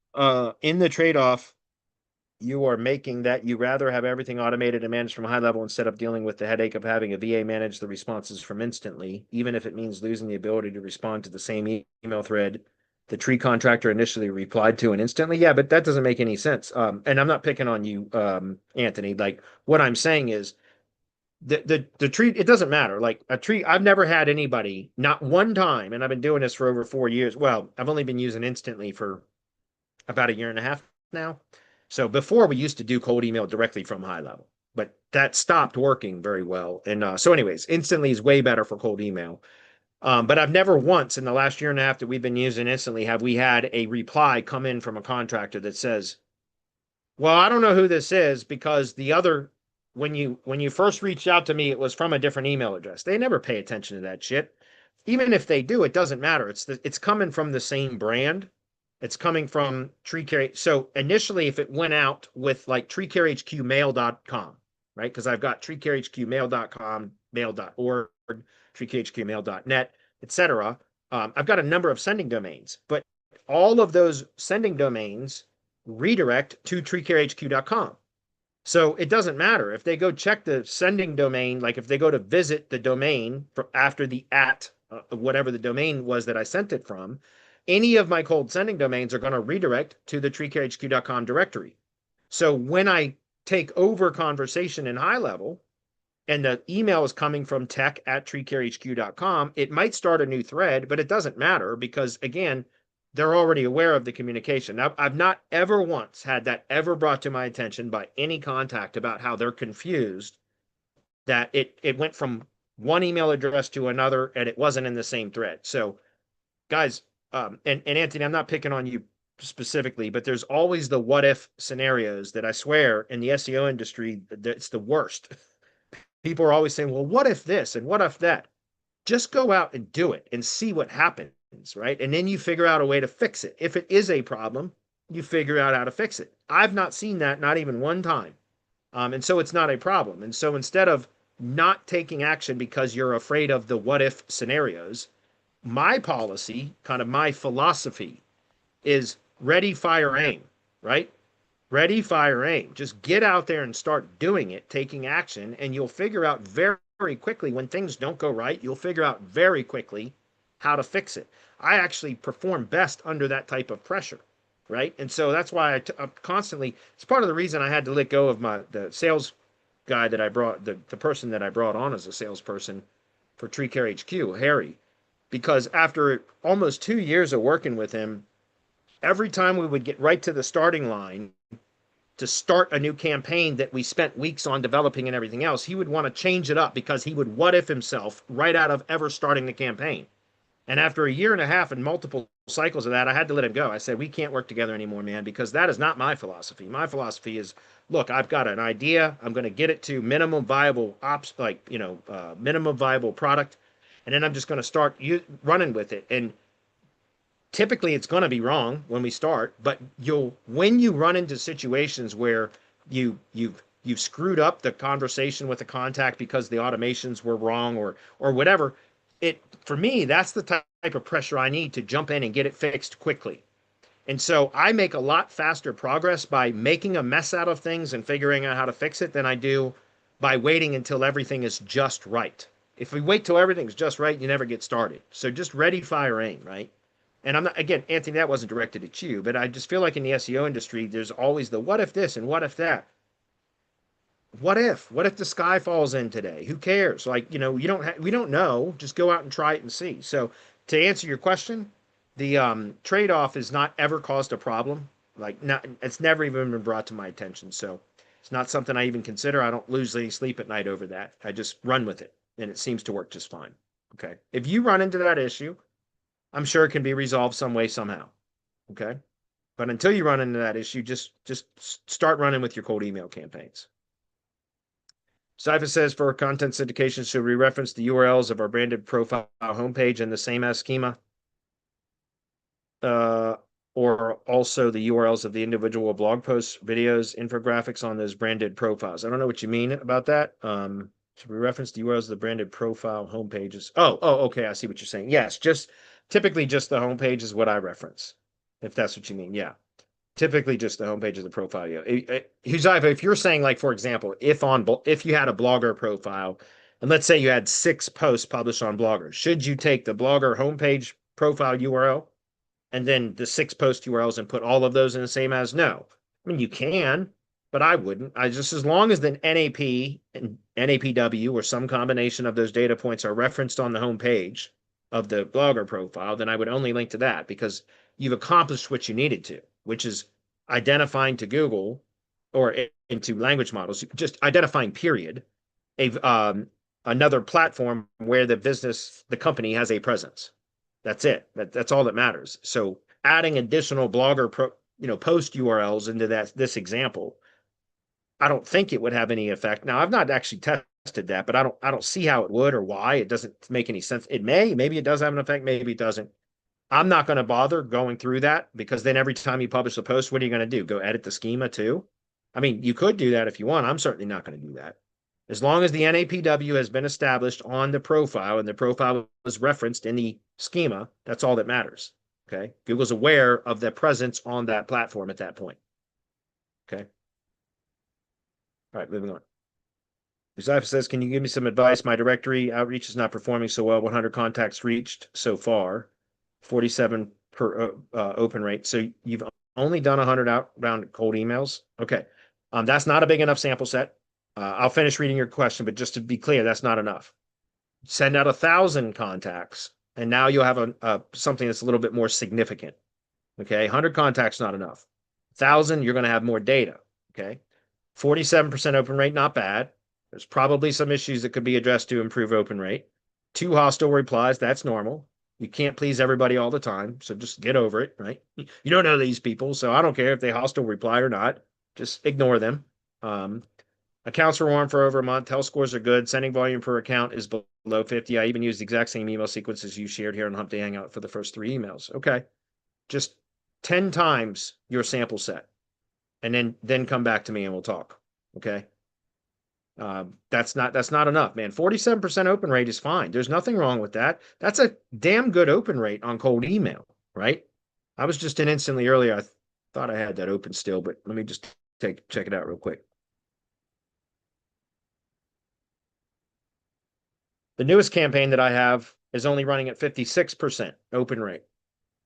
you are making that you rather have everything automated and managed from HighLevel instead of dealing with the headache of having a VA manage the responses from instantly, even if it means losing the ability to respond to the same email thread the tree contractor initially replied to and instantly. Yeah, but that doesn't make any sense. And I'm not picking on you, Anthony. Like what I'm saying is the tree, it doesn't matter. Like a tree, I've never had anybody, not one time, and I've been doing this for over 4 years. Well, I've only been using instantly for about a year and a half now. So before we used to do cold email directly from HighLevel, but that stopped working very well. And so anyways, instantly is way better for cold email. But I've never once in the last year and a half that we've been using instantly have we had a reply come in from a contractor that says, well, I don't know who this is because the other when you first reached out to me, it was from a different email address. They never pay attention to that shit. Even if they do, it doesn't matter. It's coming from the same brand. It's coming from TreeCare. So initially, if it went out with like TreeCareHQmail.com, right? Because I've got TreeCareHQmail.com, mail.org, TreeCareHQmail.net, etc. I've got a number of sending domains, but all of those sending domains redirect to TreeCareHQ.com. So it doesn't matter if they go check the sending domain, like if they go to visit the domain after the whatever the domain was that I sent it from, any of my cold sending domains are going to redirect to the TreeCareHQ.com directory. So when I take over conversation in HighLevel and the email is coming from tech at TreeCareHQ.com, it might start a new thread, but it doesn't matter because again, they're already aware of the communication. Now, I've not ever once had that ever brought to my attention by any contact about how they're confused that it went from one email address to another and it wasn't in the same thread. So, guys, and Anthony, I'm not picking on you specifically, but there's always the what if scenarios that I swear in the SEO industry, it's the worst. People are always saying, well, what if this and what if that? Just go out and do it and see what happens, right? And then you figure out a way to fix it. If it is a problem, you figure out how to fix it. I've not seen that, not even one time. And so it's not a problem. And so instead of not taking action because you're afraid of the what if scenarios, my policy, kind of my philosophy is ready, fire, aim, right? Ready, fire, aim. Just get out there and start doing it, taking action, and you'll figure out very, very quickly when things don't go right. You'll figure out very quickly how to fix it. I actually perform best under that type of pressure, right? And so that's why I'm constantly, it's part of the reason I had to let go of the sales guy that I brought, the person that I brought on as a salesperson for TreeCareHQ, Harry, because after almost 2 years of working with him, every time we would get right to the starting line to start a new campaign that we spent weeks on developing and everything else, he would want to change it up because he would what if himself right out of ever starting the campaign. And after a year and a half and multiple cycles of that, I had to let him go. I said, we can't work together anymore, man, because that is not my philosophy. My philosophy is, look, I've got an idea. I'm going to get it to minimum viable minimum viable product. And then I'm just going to start running with it. And typically it's going to be wrong when we start, but when you run into situations where you've screwed up the conversation with the contact because the automations were wrong or whatever, for me, that's the type of pressure I need to jump in and get it fixed quickly. And so I make a lot faster progress by making a mess out of things and figuring out how to fix it than I do by waiting until everything is just right. If we wait till everything's just right, you never get started. So just ready, fire, aim, right? And I'm not, again, Anthony, that wasn't directed at you, but I just feel like in the SEO industry, there's always the what if this and what if that. what if? What if the sky falls in today? Who cares? Like, we don't know. Just go out and try it and see. So to answer your question, the trade-off has not ever caused a problem. Like, not, it's never even been brought to my attention. So it's not something I even consider. I don't lose any sleep at night over that. I just run with it, and it seems to work just fine. Okay. If you run into that issue, I'm sure it can be resolved some way, somehow. Okay. But until you run into that issue, just start running with your cold email campaigns. Cypher says for content syndication, should we reference the URLs of our branded profile homepage in the same as schema? Or also the URLs of the individual blog posts, videos, infographics on those branded profiles. I don't know what you mean about that. Should we reference the URLs of the branded profile homepages? Oh, okay. I see what you're saying. Yes, typically just the homepage is what I reference, if that's what you mean. Yeah. Typically just the homepage of the profile. Yeah. If you're saying, like, for example, if you had a Blogger profile, and let's say you had 6 posts published on Blogger, should you take the Blogger homepage profile URL and then the 6 post URLs and put all of those in the same as? No. I mean, you can, but I wouldn't. I just, as long as the NAP and NAPW or some combination of those data points are referenced on the homepage of the Blogger profile, then I would only link to that, because you've accomplished what you needed to, which is identifying to Google or into language models, just identifying, period, another platform where the company has a presence. That's it. That's all that matters. So adding additional Blogger post URLs into this example, I don't think it would have any effect. Now, I've not actually tested that, but I don't see how it would or why. It doesn't make any sense. Maybe it does have an effect, maybe it doesn't. I'm not going to bother going through that, because then every time you publish a post, what are you going to do? Go edit the schema too? I mean, you could do that if you want. I'm certainly not going to do that. As long as the NAPW has been established on the profile and the profile was referenced in the schema, that's all that matters. Okay. Google's aware of the presence on that platform at that point. Okay. All right, moving on. Joseph says, can you give me some advice? My directory outreach is not performing so well. 100 contacts reached so far, 47 per open rate. So you've only done 100 outbound cold emails. Okay. That's not a big enough sample set. I'll finish reading your question, but just to be clear, that's not enough. Send out 1,000 contacts, and now you'll have something that's a little bit more significant. Okay. 100 contacts, not enough. 1,000, you're going to have more data. Okay. 47% open rate, not bad. There's probably some issues that could be addressed to improve open rate. 2 hostile replies, that's normal. You can't please everybody all the time, so just get over it, right? You don't know these people, so I don't care if they hostile reply or not. Just ignore them. Accounts were warm for over a month. Health scores are good. Sending volume per account is below 50. I even used the exact same email sequences you shared here on Hump Day Hangout for the first 3 emails. Okay. Just 10 times your sample set, and then come back to me and we'll talk. Okay. That's not enough, man. 47% open rate is fine. There's nothing wrong with that. That's a damn good open rate on cold email, right? I was just in Instantly earlier. I thought I had that open still, but let me just check it out real quick. The newest campaign that I have is only running at 56% open rate.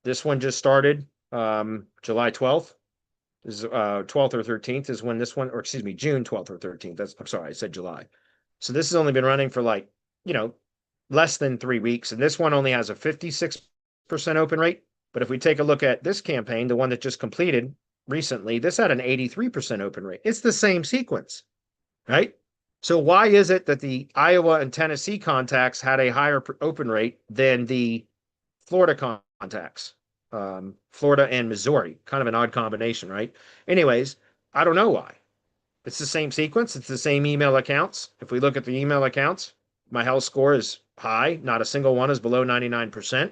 This one just started July 12th. Is 12th or 13th is when this one, or excuse me, June 12th or 13th. I'm sorry, I said July. So this has only been running for like, less than 3 weeks. And this one only has a 56% open rate. But if we take a look at this campaign, the one that just completed recently, this had an 83% open rate. It's the same sequence, right? So why is it that the Iowa and Tennessee contacts had a higher open rate than the Florida contacts? Florida and Missouri, kind of an odd combination, right? Anyways, I don't know why. It's the same sequence. It's the same email accounts. If we look at the email accounts, my health score is high. Not a single one is below 99%.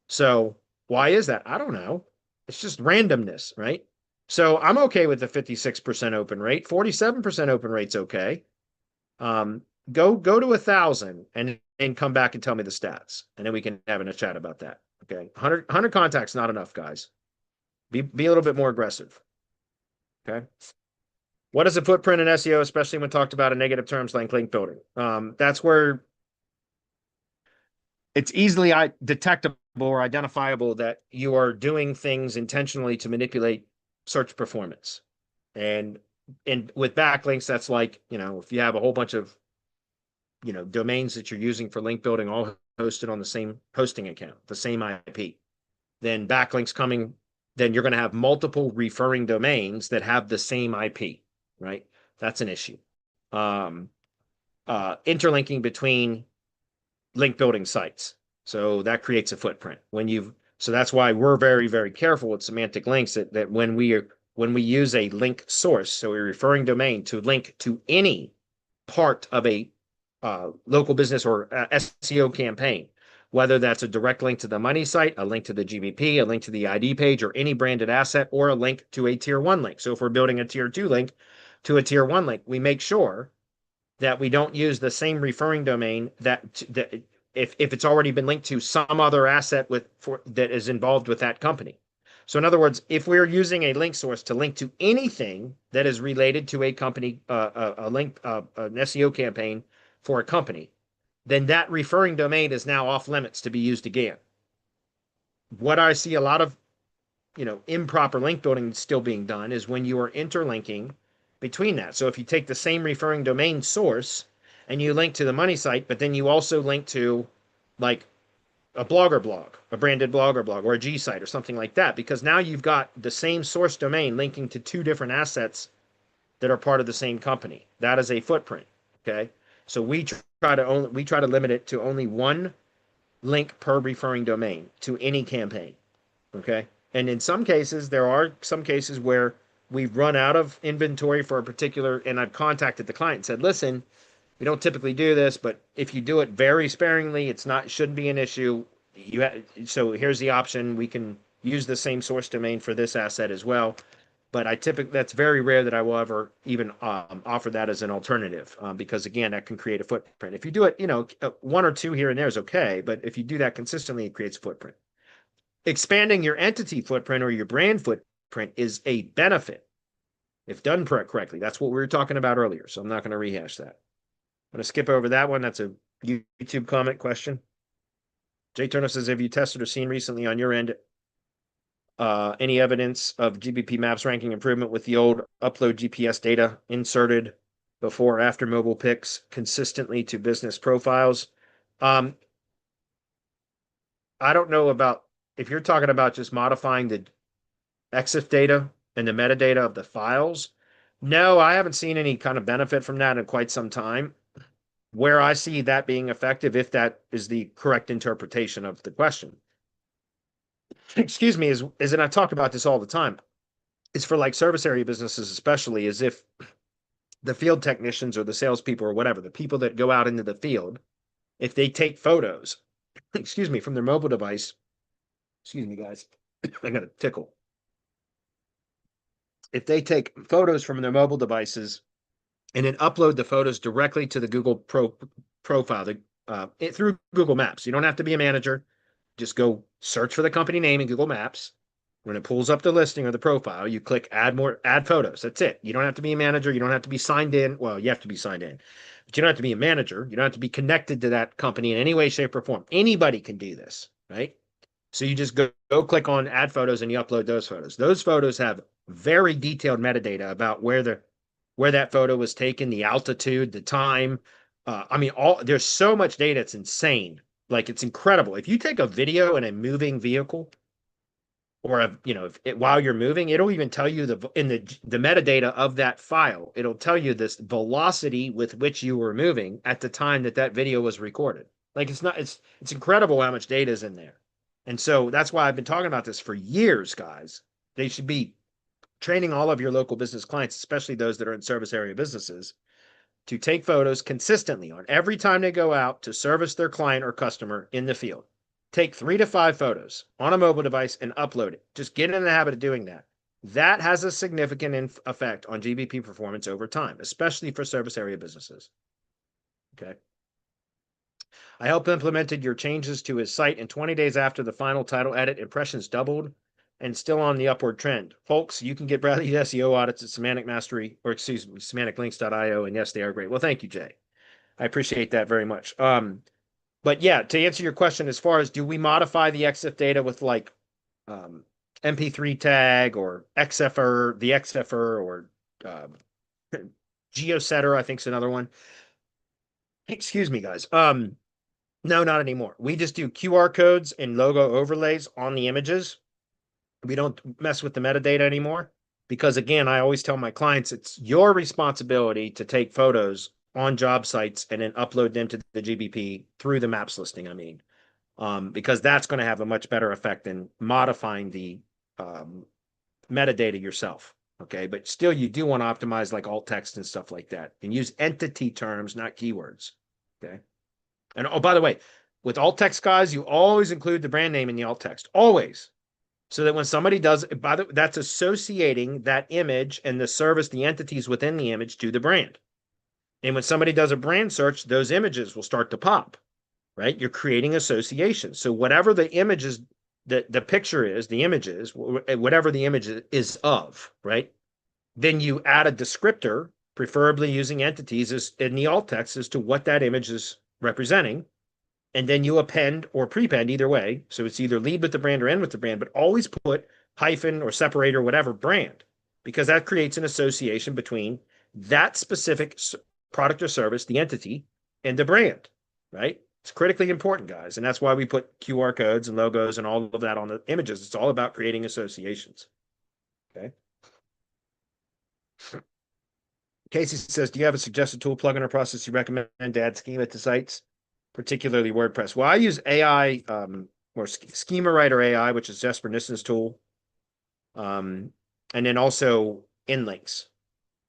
So why is that? I don't know. It's just randomness, right? So I'm okay with the 56% open rate. 47% open rate's okay. Go to 1,000 and come back and tell me the stats, and then we can have a chat about that. Okay, 100 contacts, not enough, guys. Be a little bit more aggressive. Okay. What is the footprint in SEO, especially when talked about in negative terms like link building? That's where it's easily detectable or identifiable that you are doing things intentionally to manipulate search performance. And and with backlinks, that's like, if you have a whole bunch of, domains that you're using for link building all hosted on the same hosting account, the same IP, then backlinks coming, then you're going to have multiple referring domains that have the same IP, right? That's an issue. Interlinking between link building sites. So that creates a footprint. So that's why we're very, very careful with semantic links that when we use a link source, so a referring domain to link to any part of a local business or SEO campaign, whether that's a direct link to the money site, a link to the GBP, a link to the ID page, or any branded asset, or a link to a tier 1 link. So if we're building a tier 2 link to a tier 1 link, we make sure that we don't use the same referring domain that if it's already been linked to some other asset that is involved with that company. So in other words, if we're using a link source to link to anything that is related to a company, an SEO campaign for a company, then that referring domain is now off limits to be used again. What I see a lot of, improper link building still being done is when you are interlinking between that. So if you take the same referring domain source and you link to the money site, but then you also link to like a blogger blog, a branded blogger blog, or a G site or something like that, because now you've got the same source domain linking to two different assets that are part of the same company. That is a footprint. Okay. So we try to limit it to only one link per referring domain to any campaign. Okay. And in some cases, there are some cases where we've run out of inventory for a particular, and I've contacted the client and said, listen, we don't typically do this, but if you do it very sparingly, shouldn't be an issue. So here's the option. We can use the same source domain for this asset as well. But that's very rare that I will ever even offer that as an alternative, because again, that can create a footprint. If you do it, one or two here and there is okay, but if you do that consistently, it creates a footprint. Expanding your entity footprint or your brand footprint is a benefit if done correctly. That's what we were talking about earlier, so I'm not going to rehash that. I'm going to skip over that one. That's a YouTube comment question. Jay Turner says, have you tested or seen recently on your end any evidence of GBP maps ranking improvement with the old upload GPS data inserted before or after mobile pics consistently to business profiles? I don't know about if you're talking about just modifying the EXIF data and the metadata of the files. No, I haven't seen any kind of benefit from that in quite some time. Where I see that being effective, if that is the correct interpretation of the question, excuse me, and I talk about this all the time, is for like service area businesses, especially, is if the field technicians or the salespeople or whatever, the people that go out into the field, if they take photos, excuse me, from their mobile device, excuse me, guys, I got a tickle. If they take photos from their mobile devices and then upload the photos directly to the Google profile through Google Maps, you don't have to be a manager. Just go search for the company name in Google Maps. When it pulls up the listing or the profile, you click add photos. That's it. You don't have to be a manager. You don't have to be signed in. Well, you have to be signed in, but you don't have to be a manager. You don't have to be connected to that company in any way, shape, or form. Anybody can do this, right? So you just go click on add photos and you upload those photos. Those photos have very detailed metadata about where that photo was taken, the altitude, the time. There's so much data. It's insane. Like, it's incredible. If you take a video in a moving vehicle, or while you're moving, it'll even tell you the metadata of that file. It'll tell you this velocity with which you were moving at the time that video was recorded. Like, it's incredible how much data is in there. And so that's why I've been talking about this for years, guys. They should be training all of your local business clients, especially those that are in service area businesses, to take photos consistently on every time they go out to service their client or customer in the field. Take 3 to 5 photos on a mobile device and upload it. Just get in the habit of doing that. That has a significant effect on GBP performance over time, especially for service area businesses. Okay. I helped implemented your changes to his site, and 20 days after the final title edit, impressions doubled and still on the upward trend. Folks, you can get Bradley's SEO audits at semanticlinks.io, and yes, they are great. Well, thank you, Jay. I appreciate that very much. But yeah, to answer your question, as far as do we modify the EXIF data with like MP3 tag or XFR, the XFR, or GeoSetter, I think is another one. Excuse me, guys. No, not anymore. We just do QR codes and logo overlays on the images. We don't mess with the metadata anymore because, again, I always tell my clients it's your responsibility to take photos on job sites and then upload them to the GBP through the maps listing. I mean, because that's going to have a much better effect than modifying the metadata yourself. Okay, but still, you do want to optimize like alt text and stuff like that, and use entity terms, not keywords. Okay, and oh, by the way, with alt text, guys, you always include the brand name in the alt text, always, so that when somebody does, that's associating that image and the service, the entities within the image to the brand. And when somebody does a brand search, those images will start to pop, right? You're creating associations. So whatever the images, the picture is, the image is, whatever the image is of, right? Then you add a descriptor, preferably using entities in the alt text as to what that image is representing. And then you append or prepend either way. So it's either lead with the brand or end with the brand, but always put hyphen or separate or whatever brand, because that creates an association between that specific product or service, the entity, and the brand, right? It's critically important, guys. And that's why we put QR codes and logos and all of that on the images. It's all about creating associations. Okay. Casey says, do you have a suggested tool, plugin, or process you recommend to add schema to sites, particularly WordPress? Well, I use AI or Schema Writer AI, which is Jesper Nissen's tool, and then also InLinks.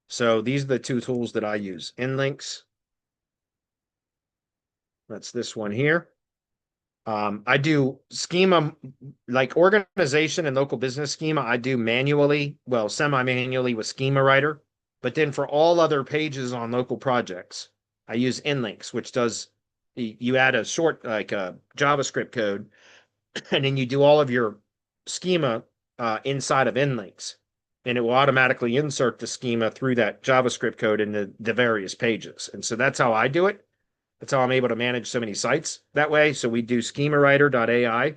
So these are the two tools that I use. InLinks. That's this one here. I do schema, like organization and local business schema. I do manually, well, semi-manually with Schema Writer. But then for all other pages on local projects, I use InLinks, which does, you add a short, like a JavaScript code, and then you do all of your schema inside of InLinks. And it will automatically insert the schema through that JavaScript code into the various pages. And so that's how I do it. That's how I'm able to manage so many sites that way. So we do schemawriter.ai.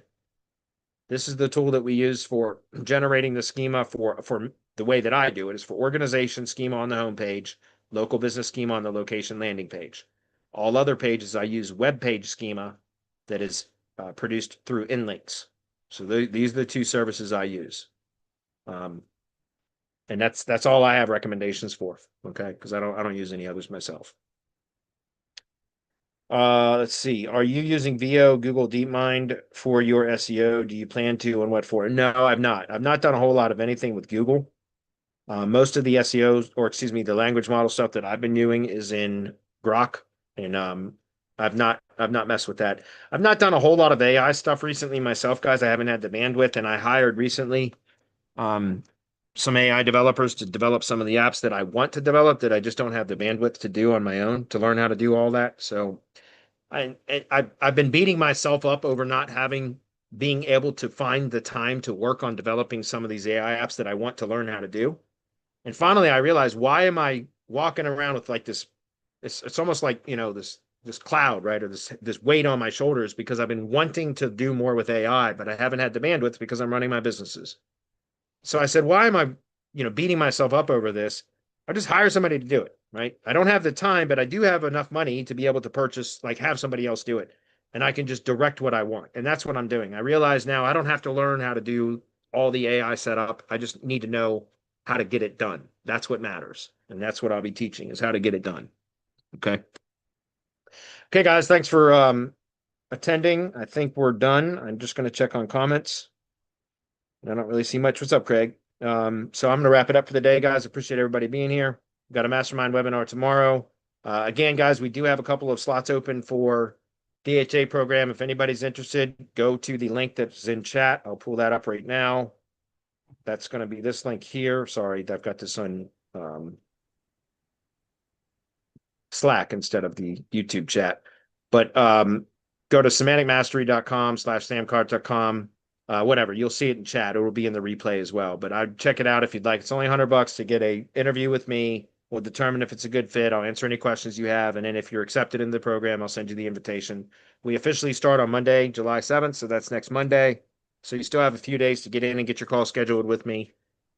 This is the tool that we use for generating the schema for the way that I do it is for organization schema on the home page, local business schema on the location landing page. All other pages, I use web page schema that is produced through InLinks. So these are the two services I use. And that's all I have recommendations for. Okay, because I don't use any others myself. Let's see. Are you using VEO Google DeepMind for your SEO? Do you plan to, and what for? No, I've not. I've not done a whole lot of anything with Google. Most of the SEO, or excuse me, the language model stuff that I've been doing is in Grok, and I've not messed with that. I've not done a whole lot of AI stuff recently myself, guys. I haven't had the bandwidth, and I hired recently some AI developers to develop some of the apps that I want to develop that I just don't have the bandwidth to do on my own to learn how to do all that. So I've been beating myself up over not being able to find the time to work on developing some of these AI apps that I want to learn how to do. And finally, I realized, why am I walking around with like this? It's almost like, this cloud, right? Or this weight on my shoulders, because I've been wanting to do more with AI, but I haven't had the bandwidth because I'm running my businesses. So I said, why am I, beating myself up over this? I'll just hire somebody to do it, right? I don't have the time, but I do have enough money to be able to purchase, like have somebody else do it. And I can just direct what I want. And that's what I'm doing. I realize now I don't have to learn how to do all the AI setup. I just need to know how to get it done. That's what matters. And that's what I'll be teaching, is how to get it done. Okay. Okay, guys, thanks for attending. I think we're done. I'm just going to check on comments. I don't really see much. What's up, Craig? So I'm going to wrap it up for the day, guys. Appreciate everybody being here. We've got a mastermind webinar tomorrow. Again, guys, we do have a couple of slots open for DHA program. If anybody's interested, go to the link that's in chat. I'll pull that up right now. That's going to be this link here. Sorry, I've got this on Slack instead of the YouTube chat. But go to semanticmastery.com/samcart.com. Whatever, you'll see it in chat. It will be in the replay as well. But I'd check it out if you'd like. It's only $100 to get a interview with me. We'll determine if it's a good fit. I'll answer any questions you have. And then if you're accepted in the program, I'll send you the invitation. We officially start on Monday, July 7th. So that's next Monday. So you still have a few days to get in and get your call scheduled with me.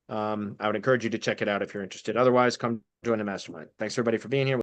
I would encourage you to check it out if you're interested. Otherwise, come join the mastermind. Thanks everybody for being here.